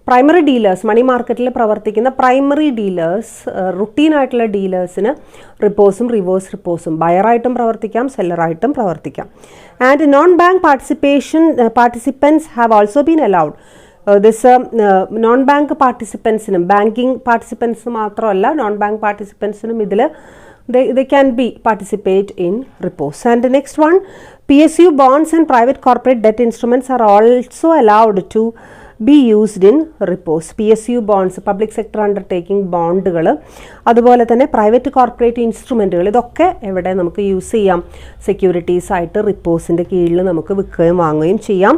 Primary dealers, money മാർക്കറ്റിൽ പ്രവർത്തിക്കുന്ന പ്രൈമറി ഡീലേഴ്സ്, റുട്ടീനായിട്ടുള്ള ഡീലേഴ്സിന് റിപ്പോസും റിവേഴ്സ് റിപ്പോസും ബയറായിട്ടും പ്രവർത്തിക്കാം, സെല്ലറായിട്ടും പ്രവർത്തിക്കാം. And non bank participants have also been allowed. Non bank പാർട്ടിസിപ്പൻസിനും, ബാങ്കിങ് പാർട്ടിസിപ്പൻസ് മാത്രമല്ല, നോൺ ബാങ്ക് പാർട്ടിസിപ്പൻസിനും ഇതിൽ they can be participate in repos. And the next one, PSU bonds and private corporate debt instruments are also allowed to be used in repos. PSU bonds, public sector undertaking ബോണ്ടുകൾ, അതുപോലെ തന്നെ private corporate ഇൻസ്ട്രുമെൻറ്റുകൾ, ഇതൊക്കെ എവിടെ നമുക്ക് use ചെയ്യാം? Securities ആയിട്ട് റിപ്പോസിൻ്റെ കീഴിൽ നമുക്ക് വിൽക്കുകയും വാങ്ങുകയും ചെയ്യാം.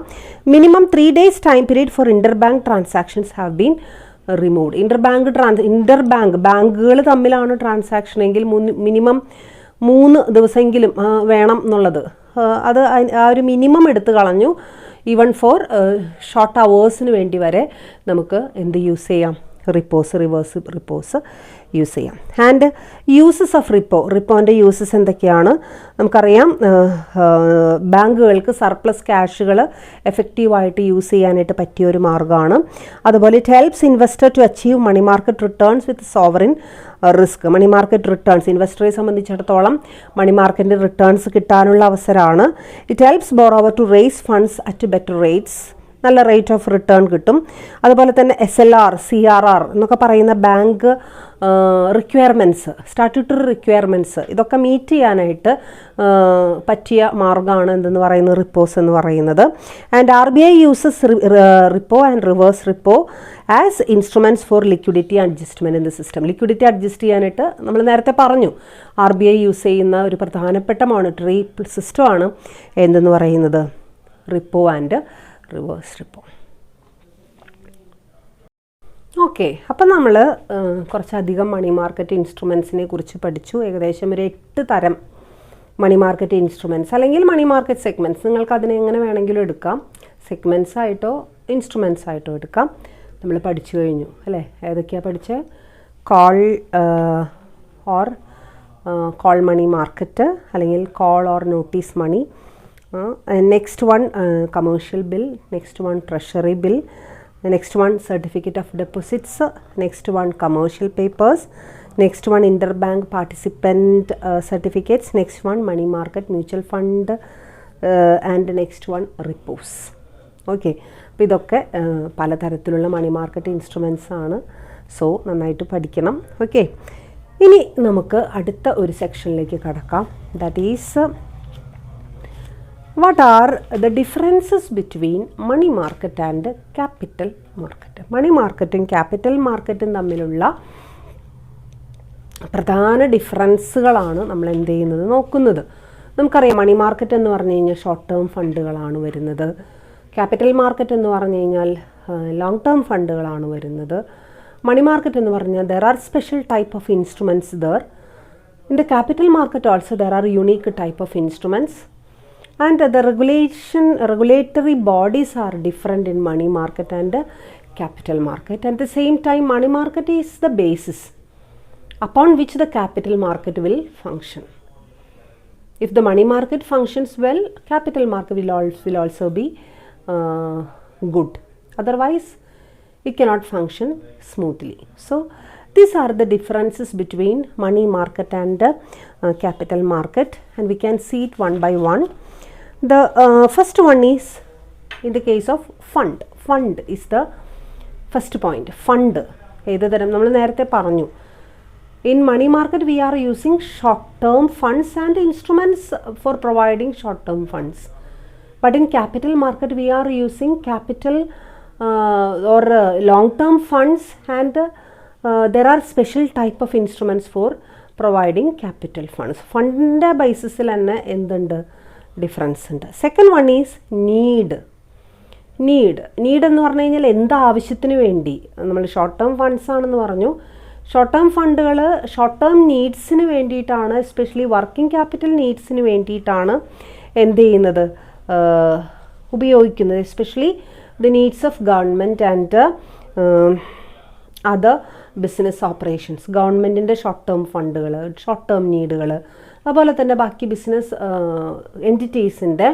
Minimum 3 days time period for inter bank transactions have been removed. ബാങ്കുകൾ തമ്മിലാണ് ട്രാൻസാക്ഷൻ എങ്കിൽ മിനിമം 3 ദിവസമെങ്കിലും വേണം എന്നുള്ളത്, അത് ആ ഒരു മിനിമം എടുത്തു കളഞ്ഞു. ഈവൻ ഫോർ ഷോർട്ട് അവേഴ്സിന് വേണ്ടി വരെ നമുക്ക് എന്ത് യൂസ് ചെയ്യാം? റിപ്പോസ്, റിവേഴ്സ് റിപ്പോസ് യൂസ് ചെയ്യാം. ആൻഡ് യൂസസ് ഓഫ് റിപ്പോൻ്റെ യൂസസ് എന്തൊക്കെയാണ്? നമുക്കറിയാം, ബാങ്കുകൾക്ക് സർപ്ലസ് ക്യാഷുകൾ എഫക്റ്റീവായിട്ട് യൂസ് ചെയ്യാനായിട്ട് പറ്റിയ ഒരു മാർഗ്ഗമാണ്. അതുപോലെ it helps investor to achieve money market returns with sovereign risk. Money market returns ഇൻവെസ്റ്ററെ സംബന്ധിച്ചിടത്തോളം മണി മാർക്കറ്റിൻ്റെ റിട്ടേൺസ് കിട്ടാനുള്ള അവസരമാണ്. It helps borrower to raise funds at better rates. നല്ല റേറ്റ് ഓഫ് റിട്ടേൺ കിട്ടും. അതുപോലെ തന്നെ SLR, CRR എന്നൊക്കെ പറയുന്ന ബാങ്ക് റിക്വയർമെൻറ്റ്സ്, സ്റ്റാറ്റ്യൂട്ടറി റിക്വയർമെൻറ്റ്സ്, ഇതൊക്കെ മീറ്റ് ചെയ്യാനായിട്ട് പറ്റിയ മാർഗ്ഗമാണ് എന്തെന്ന് പറയുന്നത്? റിപ്പോസ് എന്ന് പറയുന്നത്. And RBI uses repo and reverse repo as instruments for liquidity adjustment in the system. Liquidity adjust ചെയ്യാനായിട്ട് നമ്മൾ നേരത്തെ പറഞ്ഞു, RBI യൂസ് ചെയ്യുന്ന ഒരു പ്രധാനപ്പെട്ട മോണിറ്ററി സിസ്റ്റമാണ് എന്തെന്ന് പറയുന്നത്? Repo and reverse repo. Okay, അപ്പം നമ്മൾ കുറച്ചധികം മണി മാർക്കറ്റ് ഇൻസ്ട്രുമെൻസിനെ കുറിച്ച് പഠിച്ചു. ഏകദേശം ഒരു 8 തരം മണി മാർക്കറ്റ് ഇൻസ്ട്രുമെൻറ്റ്സ് അല്ലെങ്കിൽ മണി മാർക്കറ്റ് സെഗ്മെൻറ്റ്സ്, നിങ്ങൾക്ക് അതിനെ എങ്ങനെ വേണമെങ്കിലും എടുക്കാം. സെഗ്മെൻറ്റ്സ് ആയിട്ടോ ഇൻസ്ട്രുമെൻറ്റ്സ് ആയിട്ടോ എടുക്കാം. നമ്മൾ പഠിച്ചു കഴിഞ്ഞു അല്ലേ? ഏതൊക്കെയാണ് പഠിച്ചത്? കോൾ മണി മാർക്കറ്റ് അല്ലെങ്കിൽ call or notice money. Next one, commercial bill. Next one, treasury bill. Next one, certificate of deposits. Next one, commercial papers. Next one, interbank participant certificates. Next one, money market mutual fund and next one repos. Okay, അപ്പോൾ ഇതൊക്കെ പലതരത്തിലുള്ള money market instruments ആണ്. So നന്നായിട്ട് പഠിക്കണം. ഓക്കെ, ഇനി നമുക്ക് അടുത്ത ഒരു സെക്ഷനിലേക്ക് കടക്കാം. That is what are the differences between money market and capital market. Money മാർക്കറ്റും ക്യാപിറ്റൽ മാർക്കറ്റും തമ്മിലുള്ള പ്രധാന ഡിഫറൻസുകളാണ് നമ്മൾ എന്ത് ചെയ്യുന്നത് നോക്കുന്നത്. നമുക്കറിയാം മണി മാർക്കറ്റ് എന്ന് പറഞ്ഞു കഴിഞ്ഞാൽ ഷോർട്ട് ടേം ഫണ്ടുകളാണ് വരുന്നത്. ക്യാപിറ്റൽ മാർക്കറ്റ് എന്ന് പറഞ്ഞു കഴിഞ്ഞാൽ ലോങ് ടേം ഫണ്ടുകളാണ് വരുന്നത്. മണി മാർക്കറ്റ് എന്ന് പറഞ്ഞാൽ there are special type of instruments there. In the capital market also there are unique type of instruments and the regulatory bodies are different in money market and capital market. At the same time, money market is the basis upon which the capital market will function. If the money market functions well, capital market will also be good. Otherwise, it cannot function smoothly. So these are the differences between money market and capital market, and we can see it one by one. The first one is in the case of fund. Fund is the first point. Fund ഏത് തരം നമ്മൾ നേരത്തെ പറഞ്ഞു. In money market we are using short term funds and instruments for providing short term funds. But in capital market we are using capital or long term funds, and there are special type of instruments for providing capital funds. ഫണ്ടിൻ്റെ ബേസിസിൽ തന്നെ എന്തുണ്ട്, difference ഉണ്ട്. Second one is need എന്ന് പറഞ്ഞു കഴിഞ്ഞാൽ എന്താവശ്യത്തിന് വേണ്ടി. നമ്മൾ short term funds ആണെന്ന് പറഞ്ഞു. ഷോർട്ട് ടേം ഫണ്ടുകൾ ഷോർട്ട് ടേം നീഡ്സിന് വേണ്ടിയിട്ടാണ്, എസ്പെഷ്യലി വർക്കിംഗ് ക്യാപിറ്റൽ നീഡ്സിന് വേണ്ടിയിട്ടാണ് എന്ത് ചെയ്യുന്നത്, ഉപയോഗിക്കുന്നത്. Especially the needs of government and other business operations. ഗവൺമെൻറ്റിൻ്റെ ഷോർട്ട് ടേം ഫണ്ടുകൾ, ഷോർട്ട് ടേം നീഡുകൾ, അതുപോലെ തന്നെ ബാക്കി ബിസിനസ് എൻറ്റിറ്റീസിൻ്റെ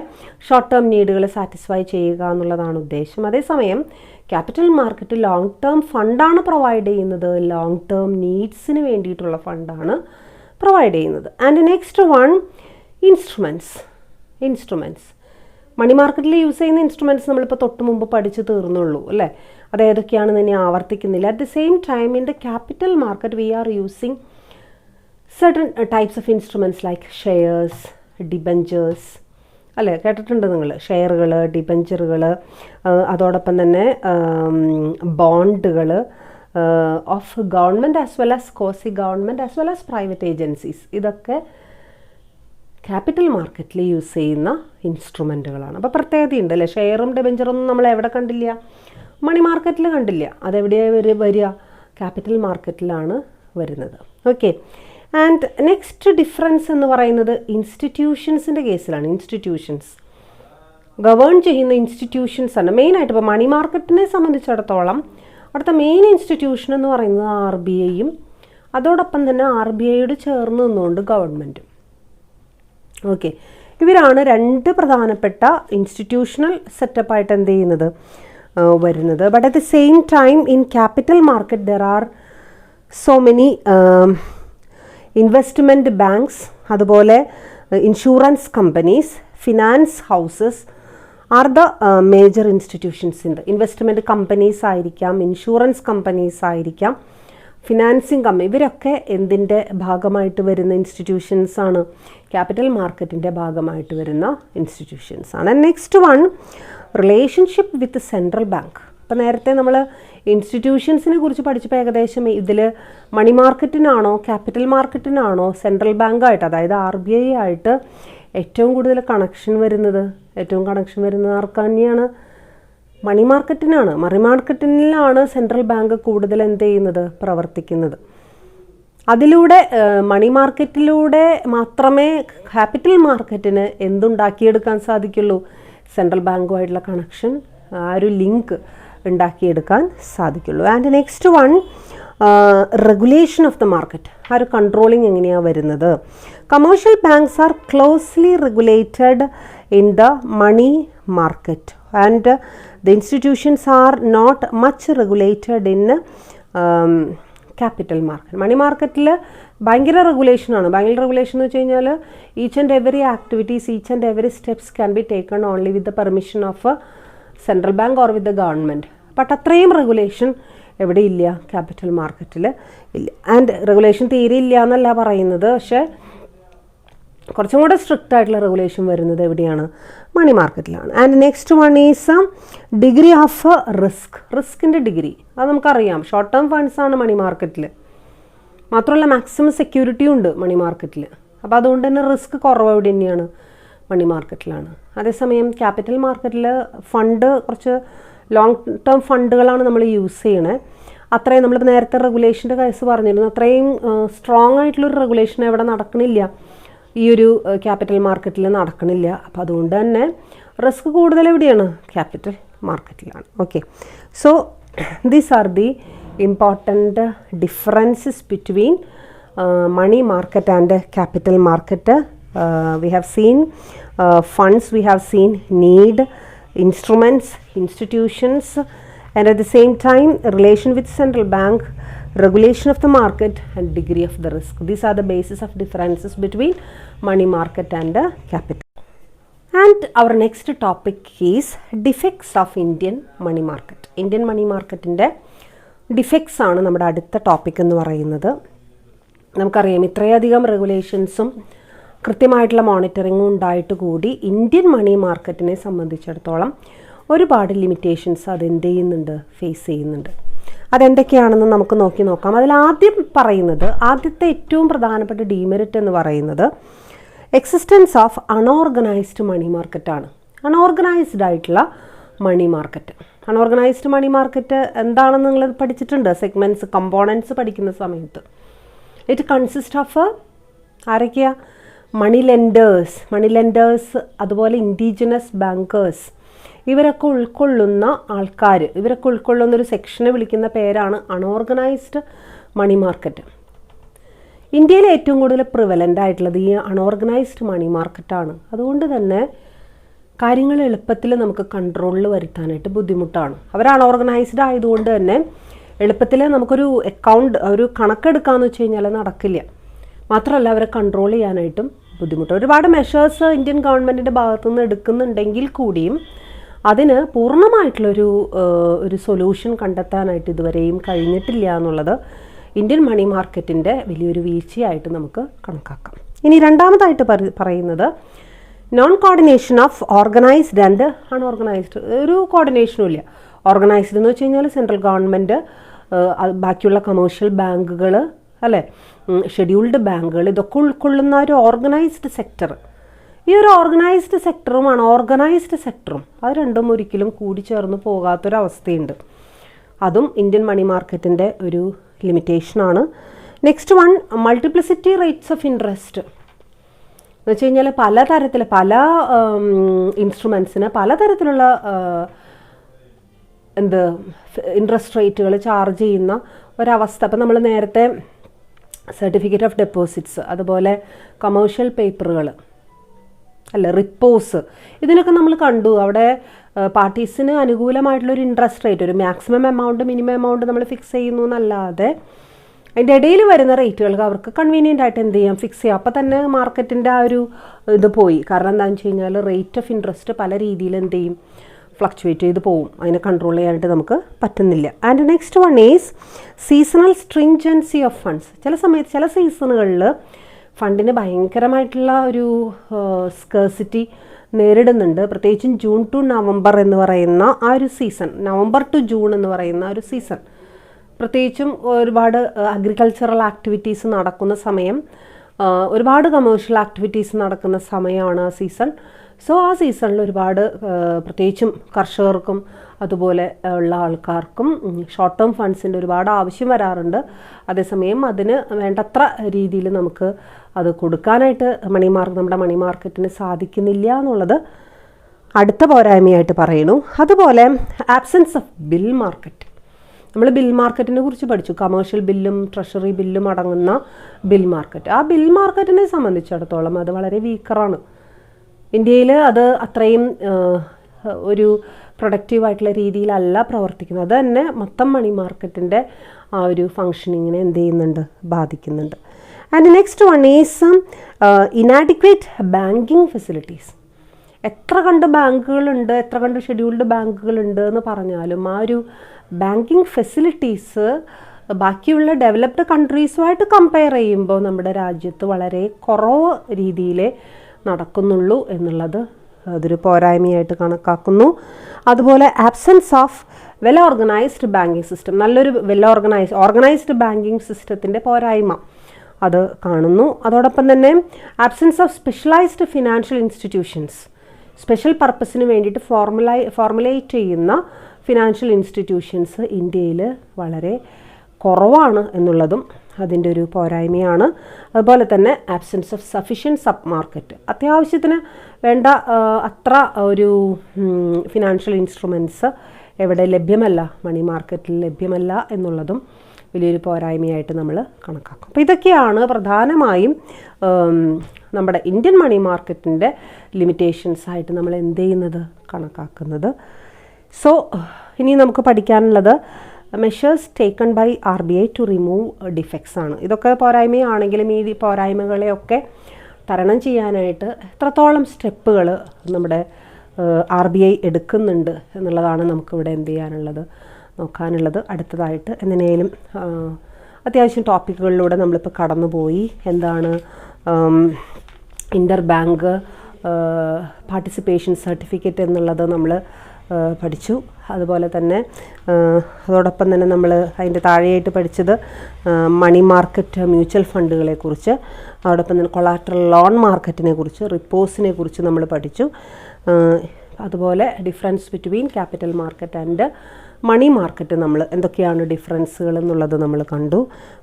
ഷോർട്ട് ടേം നീഡുകൾ സാറ്റിസ്ഫൈ ചെയ്യുക എന്നുള്ളതാണ് ഉദ്ദേശം. അതേസമയം ക്യാപിറ്റൽ മാർക്കറ്റ് ലോങ് ടേം ഫണ്ടാണ് പ്രൊവൈഡ് ചെയ്യുന്നത്, ലോങ് ടേം നീഡ്സിന് വേണ്ടിയിട്ടുള്ള ഫണ്ടാണ് പ്രൊവൈഡ് ചെയ്യുന്നത്. And next one instruments. Money മാർക്കറ്റിൽ യൂസ് ചെയ്യുന്ന ഇൻസ്ട്രുമെൻറ്റ്സ് നമ്മളിപ്പോൾ തൊട്ട് മുമ്പ് പഠിച്ചു തീർന്നുള്ളൂ അല്ലേ, അതേതൊക്കെയാണെന്ന് ഇനി ആവർത്തിക്കുന്നില്ല. At the same time in the capital market we are using certain types of instruments like shares, debentures അല്ലേ, കേട്ടിട്ടുണ്ട് നിങ്ങൾ. ഷെയറുകൾ, ഡിബഞ്ചറുകൾ, അതോടൊപ്പം തന്നെ ബോണ്ടുകൾ of government as well as quasi government as well as private agencies. ഇതൊക്കെ ക്യാപിറ്റൽ മാർക്കറ്റിൽ use ചെയ്യുന്ന ഇൻസ്ട്രുമെൻറ്റുകളാണ്. അപ്പോൾ പ്രത്യേകതയുണ്ട് അല്ലേ. ഷെയറും ഡിബഞ്ചറൊന്നും നമ്മൾ എവിടെ കണ്ടില്ല, മണി മാർക്കറ്റിൽ കണ്ടില്ല. അതെവിടെയാണ് വരിക, ക്യാപിറ്റൽ മാർക്കറ്റിലാണ് വരുന്നത്. ഓക്കെ, ആൻഡ് നെക്സ്റ്റ് ഡിഫറൻസ് എന്ന് പറയുന്നത് ഇൻസ്റ്റിറ്റ്യൂഷൻസിൻ്റെ കേസിലാണ്. ഇൻസ്റ്റിറ്റ്യൂഷൻസ് ഗവേൺ ചെയ്യുന്ന ഇൻസ്റ്റിറ്റ്യൂഷൻസ് ആണ് മെയിനായിട്ട്. ഇപ്പോൾ മണി മാർക്കറ്റിനെ സംബന്ധിച്ചിടത്തോളം അവിടുത്തെ മെയിൻ ഇൻസ്റ്റിറ്റ്യൂഷൻ എന്ന് പറയുന്നത് RBIയും അതോടൊപ്പം തന്നെ RBIയോട് ചേർന്ന് നിന്നുകൊണ്ട് ഗവൺമെൻറ്റും. ഓക്കെ, ഇവരാണ് രണ്ട് പ്രധാനപ്പെട്ട ഇൻസ്റ്റിറ്റ്യൂഷണൽ സെറ്റപ്പായിട്ട് എന്ത് ചെയ്യുന്നത്, വരുന്നത്. But at the same time in capital market there are so many investment banks, അതുപോലെ insurance companies, finance houses are the major institutions in the. Investment companies ആയിരിക്കാം, ഇൻഷുറൻസ് കമ്പനീസ് ആയിരിക്കാം, ഫിനാൻസിങ് കമ്പനി, ഇവരൊക്കെ എന്തിൻ്റെ ഭാഗമായിട്ട് വരുന്ന ഇൻസ്റ്റിറ്റ്യൂഷൻസ് ആണ്, capital മാർക്കറ്റിൻ്റെ ഭാഗമായിട്ട് വരുന്ന ഇൻസ്റ്റിറ്റ്യൂഷൻസ് ആണ്. Next one relationship with central bank. അപ്പോൾ നേരത്തെ നമ്മൾ ഇൻസ്റ്റിറ്റ്യൂഷൻസിനെ കുറിച്ച് പഠിച്ചപ്പോൾ ഏകദേശം ഇതിൽ മണി മാർക്കറ്റിനാണോ ക്യാപിറ്റൽ മാർക്കറ്റിനാണോ സെൻട്രൽ ബാങ്കായിട്ട്, അതായത് RBI ആയിട്ട് ഏറ്റവും കൂടുതൽ കണക്ഷൻ വരുന്നത് ആർക്ക് തന്നെയാണ്, മണി മാർക്കറ്റിനാണ്. മണി മാർക്കറ്റിലാണ് സെൻട്രൽ ബാങ്ക് കൂടുതൽ എന്ത് ചെയ്യുന്നത്, പ്രവർത്തിക്കുന്നത്. അതിലൂടെ മണി മാർക്കറ്റിലൂടെ മാത്രമേ ക്യാപിറ്റൽ മാർക്കറ്റിന് എന്തുണ്ടാക്കിയെടുക്കാൻ സാധിക്കുള്ളൂ, സെൻട്രൽ ബാങ്കുമായിട്ടുള്ള കണക്ഷൻ, ആ ഒരു ലിങ്ക് ഉണ്ടാക്കിയെടുക്കാൻ സാധിക്കുള്ളൂ. And next one regulation of the market. ആ ഒരു കൺട്രോളിങ് എങ്ങനെയാണ് വരുന്നത്. Commercial banks are closely regulated in the money market and the institutions are not much regulated in capital market. Money മാർക്കറ്റിൽ ഭയങ്കര റെഗുലേഷനാണ്. ഭയങ്കര റെഗുലേഷൻ എന്ന് വെച്ച് കഴിഞ്ഞാൽ each and every activities, each and every steps can be taken only with the permission of central bank or with the government. But അത്രയും regulation എവിടെ ഇല്ല? ക്യാപിറ്റൽ മാർക്കറ്റിൽ ഇല്ല. ആൻഡ് റെഗുലേഷൻ തീരെ ഇല്ല എന്നല്ല പറയുന്നത്, പക്ഷേ കുറച്ചും കൂടെ സ്ട്രിക്റ്റ് ആയിട്ടുള്ള റെഗുലേഷൻ വരുന്നത് എവിടെയാണ്? മണി മാർക്കറ്റിലാണ്. And next one is degree of റിസ്കിൻ്റെ ഡിഗ്രി. അത് നമുക്കറിയാം, ഷോർട്ട് ടേം ഫണ്ട്സ് ആണ് മണി മാർക്കറ്റിൽ. മാത്രമല്ല മാക്സിമം സെക്യൂരിറ്റിയും ഉണ്ട് മണി മാർക്കറ്റിൽ. അപ്പോൾ അതുകൊണ്ട് തന്നെ റിസ്ക് കുറവ് എവിടെ തന്നെയാണ്? മണി മാർക്കറ്റിലാണ്. അതേസമയം ക്യാപിറ്റൽ മാർക്കറ്റിൽ ഫണ്ട് കുറച്ച് ലോങ് ടേം ഫണ്ടുകളാണ് നമ്മൾ യൂസ് ചെയ്യണേ. അത്രയും നമ്മളിപ്പോൾ നേരത്തെ റെഗുലേഷൻ്റെ കേസ് പറഞ്ഞിരുന്നു, അത്രയും സ്ട്രോങ് ആയിട്ടുള്ളൊരു റെഗുലേഷൻ എവിടെ നടക്കണില്ല, ഈ ഒരു ക്യാപിറ്റൽ മാർക്കറ്റിൽ നടക്കണില്ല. അപ്പോൾ അതുകൊണ്ട് തന്നെ റിസ്ക് കൂടുതൽ എവിടെയാണ്? ക്യാപിറ്റൽ മാർക്കറ്റിലാണ്. Okay, so these are the important differences between money market and capital market. We have seen funds, we have seen need, instruments, institutions, and at the same time relation with central bank, regulation of the market, and degree of the risk. These are the basis of differences between money market and capital. And our next topic is defects of Indian money market. Indian money market inde defects ആണ് നമ്മുടെ അടുത്ത topic എന്ന് പറയുന്നത്. നമുക്കറിയാം ഇത്രയധികം റെഗുലേഷൻസും കൃത്യമായിട്ടുള്ള മോണിറ്ററിങ്ങും ഉണ്ടായിട്ട് കൂടി ഇന്ത്യൻ മണി മാർക്കറ്റിനെ സംബന്ധിച്ചിടത്തോളം ഒരുപാട് ലിമിറ്റേഷൻസ് അതെന്ത് ചെയ്യുന്നുണ്ട്? ഫേസ് ചെയ്യുന്നുണ്ട്. അതെന്തൊക്കെയാണെന്ന് നമുക്ക് നോക്കാം. അതിൽ ആദ്യം പറയുന്നത്, ആദ്യത്തെ ഏറ്റവും പ്രധാനപ്പെട്ട ഡീമെറിറ്റ് എന്ന് പറയുന്നത് എക്സിസ്റ്റൻസ് ഓഫ് അൺഓർഗനൈസ്ഡ് മണി മാർക്കറ്റാണ്. അൺഓർഗനൈസ്ഡ് ആയിട്ടുള്ള money market. Unorganised money market എന്താണെന്ന് നിങ്ങൾ പഠിച്ചിട്ടുണ്ട് സെഗ്മെൻറ്റ്സ്, കമ്പോണൻസ് പഠിക്കുന്ന സമയത്ത്. ഇറ്റ് കൺസിസ്റ്റ് ഓഫ് ആരൊക്കെയാ? മണി ലെൻഡേഴ്സ്, അതുപോലെ ഇൻഡിജിനസ് ബാങ്കേഴ്സ്, ഇവരൊക്കെ ഉൾക്കൊള്ളുന്ന ആൾക്കാർ, ഇവരൊക്കെ ഉൾക്കൊള്ളുന്ന ഒരു സെക്ഷനെ വിളിക്കുന്ന പേരാണ് അൺഓർഗനൈസ്ഡ് മണി മാർക്കറ്റ്. ഇന്ത്യയിൽ ഏറ്റവും കൂടുതൽ പ്രിവലൻ്റ് ആയിട്ടുള്ളത് ഈ അൺഓർഗനൈസ്ഡ് മണി മാർക്കറ്റാണ്. അതുകൊണ്ട് തന്നെ കാര്യങ്ങൾ എളുപ്പത്തിൽ നമുക്ക് കൺട്രോളിൽ വരുത്താനായിട്ട് ബുദ്ധിമുട്ടാണ്. അവർ അൺഓർഗനൈസ്ഡ് ആയതുകൊണ്ട് തന്നെ എളുപ്പത്തിൽ നമുക്കൊരു ഒരു കണക്കെടുക്കാമെന്ന് വെച്ച് കഴിഞ്ഞാൽ നടക്കില്ല. മാത്രമല്ല അവരെ കൺട്രോൾ ചെയ്യാനായിട്ടും ബുദ്ധിമുട്ട്. ഒരുപാട് മെഷേഴ്സ് ഇന്ത്യൻ ഗവൺമെൻറ്റിൻ്റെ ഭാഗത്തുനിന്ന് എടുക്കുന്നുണ്ടെങ്കിൽ കൂടിയും അതിന് പൂർണ്ണമായിട്ടുള്ളൊരു സൊല്യൂഷൻ കണ്ടെത്താനായിട്ട് ഇതുവരെയും കഴിഞ്ഞിട്ടില്ല എന്നുള്ളത് ഇന്ത്യൻ മണി മാർക്കറ്റിൻ്റെ വലിയൊരു വീഴ്ചയായിട്ട് നമുക്ക് കണക്കാക്കാം. ഇനി രണ്ടാമതായിട്ട് പറയുന്നത് non coordination of organised and unorganised. ഒരു കോർഡിനേഷനും ഇല്ല. ഓർഗനൈസ്ഡ് എന്ന് വെച്ച് കഴിഞ്ഞാൽ സെൻട്രൽ ഗവൺമെൻറ്, ബാക്കിയുള്ള കമേഴ്ഷ്യൽ ബാങ്കുകൾ, അല്ലേ, ഷെഡ്യൂൾഡ് ബാങ്കുകൾ, ഇതൊക്കെ ഉൾക്കൊള്ളുന്ന ഒരു ഓർഗനൈസ്ഡ് സെക്ടർ. ഈ ഒരു ഓർഗനൈസ്ഡ് സെക്ടറും അൺഓർഗനൈസ്ഡ് സെക്ടറും അത് രണ്ടും ഒരിക്കലും കൂടിച്ചേർന്ന് പോകാത്തൊരവസ്ഥയുണ്ട്. അതും ഇന്ത്യൻ മണി മാർക്കറ്റിൻ്റെ ഒരു ലിമിറ്റേഷനാണ്. Next one, multiplicity rates of interest എന്ന് വെച്ച് കഴിഞ്ഞാൽ പല ഇൻസ്ട്രുമെൻസിന് പലതരത്തിലുള്ള ഇൻട്രസ്റ്റ് റേറ്റുകൾ ചാർജ് ചെയ്യുന്ന ഒരവസ്ഥ. അപ്പം നമ്മൾ നേരത്തെ സർട്ടിഫിക്കറ്റ് ഓഫ് ഡെപ്പോസിറ്റ്സ്, അതുപോലെ കമേഴ്ഷ്യൽ പേപ്പറുകൾ, അല്ല റിപ്പോസ്, ഇതിനൊക്കെ നമ്മൾ കണ്ടു. അവിടെ പാർട്ടീസിന് അനുകൂലമായിട്ടുള്ളൊരു ഇൻട്രസ്റ്റ് റേറ്റ്, ഒരു മാക്സിമം എമൗണ്ട് മിനിമം എമൗണ്ട് നമ്മൾ ഫിക്സ് ചെയ്യുന്നു എന്നല്ലാതെ അതിൻ്റെ ഇടയിൽ വരുന്ന റേറ്റുകൾക്ക് അവർക്ക് കൺവീനിയൻ്റ് ആയിട്ട് എന്ത് ചെയ്യാം? ഫിക്സ് ചെയ്യാം. അപ്പോൾ തന്നെ മാർക്കറ്റിൻ്റെ ആ ഒരു ഇത് പോയി. കാരണം എന്താണെന്ന് വെച്ച് കഴിഞ്ഞാൽ റേറ്റ് ഓഫ് ഇൻട്രസ്റ്റ് പല രീതിയിൽ എന്ത് ചെയ്യും? ഫ്ലക്ച്വേറ്റ് ചെയ്ത് പോവും. അതിനെ കൺട്രോൾ ചെയ്യാനായിട്ട് നമുക്ക് പറ്റുന്നില്ല. And next one is seasonal സ്ട്രിഞ്ചൻസി of funds. ചില സമയത്ത് ചില സീസണുകളിൽ ഫണ്ടിന് ഭയങ്കരമായിട്ടുള്ള ഒരു സ്കേഴ്സിറ്റി നേരിടുന്നുണ്ട്. പ്രത്യേകിച്ചും ജൂൺ ടു നവംബർ എന്ന് പറയുന്ന ആ ഒരു സീസൺ, നവംബർ ടു ജൂൺ എന്ന് പറയുന്ന ഒരു സീസൺ, പ്രത്യേകിച്ചും ഒരുപാട് അഗ്രികൾച്ചറൽ ആക്ടിവിറ്റീസ് നടക്കുന്ന സമയം, ഒരുപാട് കമേഴ്ഷ്യൽ ആക്ടിവിറ്റീസ് നടക്കുന്ന സമയമാണ് ആ സീസൺ. സോ ആ സീസണിൽ ഒരുപാട് പ്രത്യേകിച്ചും കർഷകർക്കും അതുപോലെ ഉള്ള ആൾക്കാർക്കും ഷോർട്ട് ടേം ഫണ്ട്സിൻ്റെ ഒരുപാട് ആവശ്യം വരാറുണ്ട്. അതേസമയം അതിന് വേണ്ടത്ര രീതിയിൽ നമുക്ക് അത് കൊടുക്കാനായിട്ട് നമ്മുടെ മണി മാർക്കറ്റിന് സാധിക്കുന്നില്ല എന്നുള്ളത് അടുത്ത പോരായ്മയായിട്ട് പറയുന്നു. അതുപോലെ ആബ്സെൻസ് ഓഫ് ബിൽ മാർക്കറ്റ്. നമ്മൾ ബിൽ മാർക്കറ്റിനെ കുറിച്ച് പഠിച്ചു. കമേഴ്ഷ്യൽ ബില്ലും ട്രഷറി ബില്ലും അടങ്ങുന്ന ബിൽ മാർക്കറ്റ്. ആ ബിൽ മാർക്കറ്റിനെ സംബന്ധിച്ചിടത്തോളം അത് വളരെ വീക്കറാണ്. ഇന്ത്യയിൽ അത് അത്രയും ഒരു പ്രൊഡക്റ്റീവായിട്ടുള്ള രീതിയിലല്ല പ്രവർത്തിക്കുന്നത്. അത് തന്നെ മൊത്തം മണി മാർക്കറ്റിൻ്റെ ആ ഒരു ഫങ്ഷനിങ്ങിനെ എന്ത് ചെയ്യുന്നുണ്ട്? ബാധിക്കുന്നുണ്ട്. And next one is inadequate banking facilities. എത്ര കണ്ട് ബാങ്കുകളുണ്ട്, എത്ര കണ്ട് ഷെഡ്യൂൾഡ് ബാങ്കുകളുണ്ട് എന്ന് പറഞ്ഞാലും ആ ഒരു ബാങ്കിങ് ഫെസിലിറ്റീസ് ബാക്കിയുള്ള ഡെവലപ്ഡ് കൺട്രീസുമായിട്ട് കമ്പയർ ചെയ്യുമ്പോൾ നമ്മുടെ രാജ്യത്ത് വളരെ കുറവ് രീതിയിലേ നടക്കുന്നുള്ളൂ എന്നുള്ളത് അതൊരു പോരായ്മയായിട്ട് കണക്കാക്കുന്നു. അതുപോലെ absence of well organised banking system, നല്ലൊരു ഓർഗനൈസ്ഡ് ബാങ്കിങ് സിസ്റ്റത്തിൻ്റെ പോരായ്മ അത് കാണുന്നു. അതോടൊപ്പം തന്നെ absence of specialised financial institutions, special പർപ്പസിന് വേണ്ടിയിട്ട് ഫോർമുലേറ്റ് ചെയ്യുന്ന ഫിനാൻഷ്യൽ ഇൻസ്റ്റിറ്റ്യൂഷൻസ് ഇന്ത്യയിൽ വളരെ കുറവാണ് എന്നുള്ളതും അതിൻ്റെ ഒരു പോരായ്മയാണ്. അതുപോലെ തന്നെ absence of sufficient sub market, അത്യാവശ്യത്തിന് വേണ്ട അത്ര ഒരു ഫിനാൻഷ്യൽ ഇൻസ്ട്രുമെൻറ്റ്സ് എവിടെ ലഭ്യമല്ല, മണി മാർക്കറ്റിൽ ലഭ്യമല്ല എന്നുള്ളതും വലിയൊരു പോരായ്മയായിട്ട് നമ്മൾ കണക്കാക്കും. അപ്പോൾ ഇതൊക്കെയാണ് പ്രധാനമായും നമ്മുടെ ഇന്ത്യൻ മണി മാർക്കറ്റിൻ്റെ ലിമിറ്റേഷൻസ് ആയിട്ട് നമ്മൾ എന്ത് ചെയ്യുന്നത്, കണക്കാക്കുന്നത്. സോ ഇനി നമുക്ക് പഠിക്കാനുള്ളത് measures taken by RBI to remove defects ആണ്. ഇതൊക്കെ പോരായ്മയാണെങ്കിലും ഈ പോരായ്മകളെയൊക്കെ തരണം ചെയ്യാനായിട്ട് എത്രത്തോളം സ്റ്റെപ്പുകൾ നമ്മുടെ RBI എടുക്കുന്നുണ്ട് എന്നുള്ളതാണ് നമുക്കിവിടെ എന്ത് ചെയ്യാനുള്ളത്, നോക്കാനുള്ളത്. അടുത്തതായിട്ട് എന്തിനേലും അത്യാവശ്യം ടോപ്പിക്കുകളിലൂടെ നമ്മളിപ്പോൾ കടന്നുപോയി. എന്താണ് ഇൻ്റർ ബാങ്ക് പാർട്ടിസിപ്പേഷൻ സർട്ടിഫിക്കറ്റ് എന്നുള്ളത് നമ്മൾ പഠിച്ചു. അതുപോലെ തന്നെ അതോടൊപ്പം തന്നെ നമ്മൾ അതിൻ്റെ താഴെയായിട്ട് പഠിച്ചത് മണി മാർക്കറ്റ് മ്യൂച്വൽ ഫണ്ടുകളെ കുറിച്ച്, അതോടൊപ്പം തന്നെ കൊളാട്രൽ ലോൺ മാർക്കറ്റിനെ കുറിച്ച്, റിപ്പോസിനെ കുറിച്ച് നമ്മൾ പഠിച്ചു. അതുപോലെ difference between capital market and money market നമ്മൾ എന്തൊക്കെയാണ് ഡിഫറൻസുകൾ എന്നുള്ളത് നമ്മൾ കണ്ടു.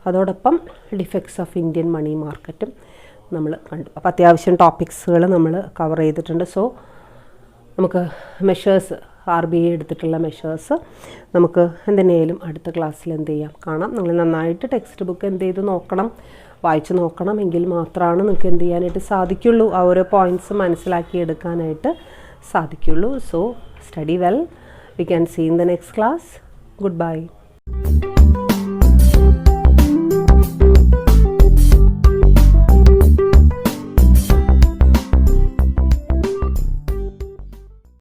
അതോടൊപ്പം ഡിഫെക്ട്സ് ഓഫ് ഇന്ത്യൻ മണി മാർക്കറ്റും നമ്മൾ കണ്ടു. അപ്പോൾ അത്യാവശ്യം ടോപ്പിക്സുകൾ നമ്മൾ കവർ ചെയ്തിട്ടുണ്ട്. സോ നമുക്ക് മെഷേഴ്സ് RBI എടുത്തിട്ടുള്ള മെഷേഴ്സ് നമുക്ക് എന്തിനേലും അടുത്ത ക്ലാസ്സിൽ എന്ത് ചെയ്യാം, കാണാം. നിങ്ങൾ നന്നായിട്ട് ടെക്സ്റ്റ് ബുക്ക് എന്ത് ചെയ്ത് നോക്കണം, വായിച്ച് നോക്കണം. എങ്കിൽ മാത്രമാണ് നിങ്ങൾക്ക് എന്ത് ചെയ്യാനായിട്ട് സാധിക്കുള്ളൂ, ആ ഓരോ പോയിൻറ്റ്സ് മനസ്സിലാക്കിയെടുക്കാനായിട്ട് സാധിക്കുള്ളൂ. So study well. We can see in the next class. Goodbye.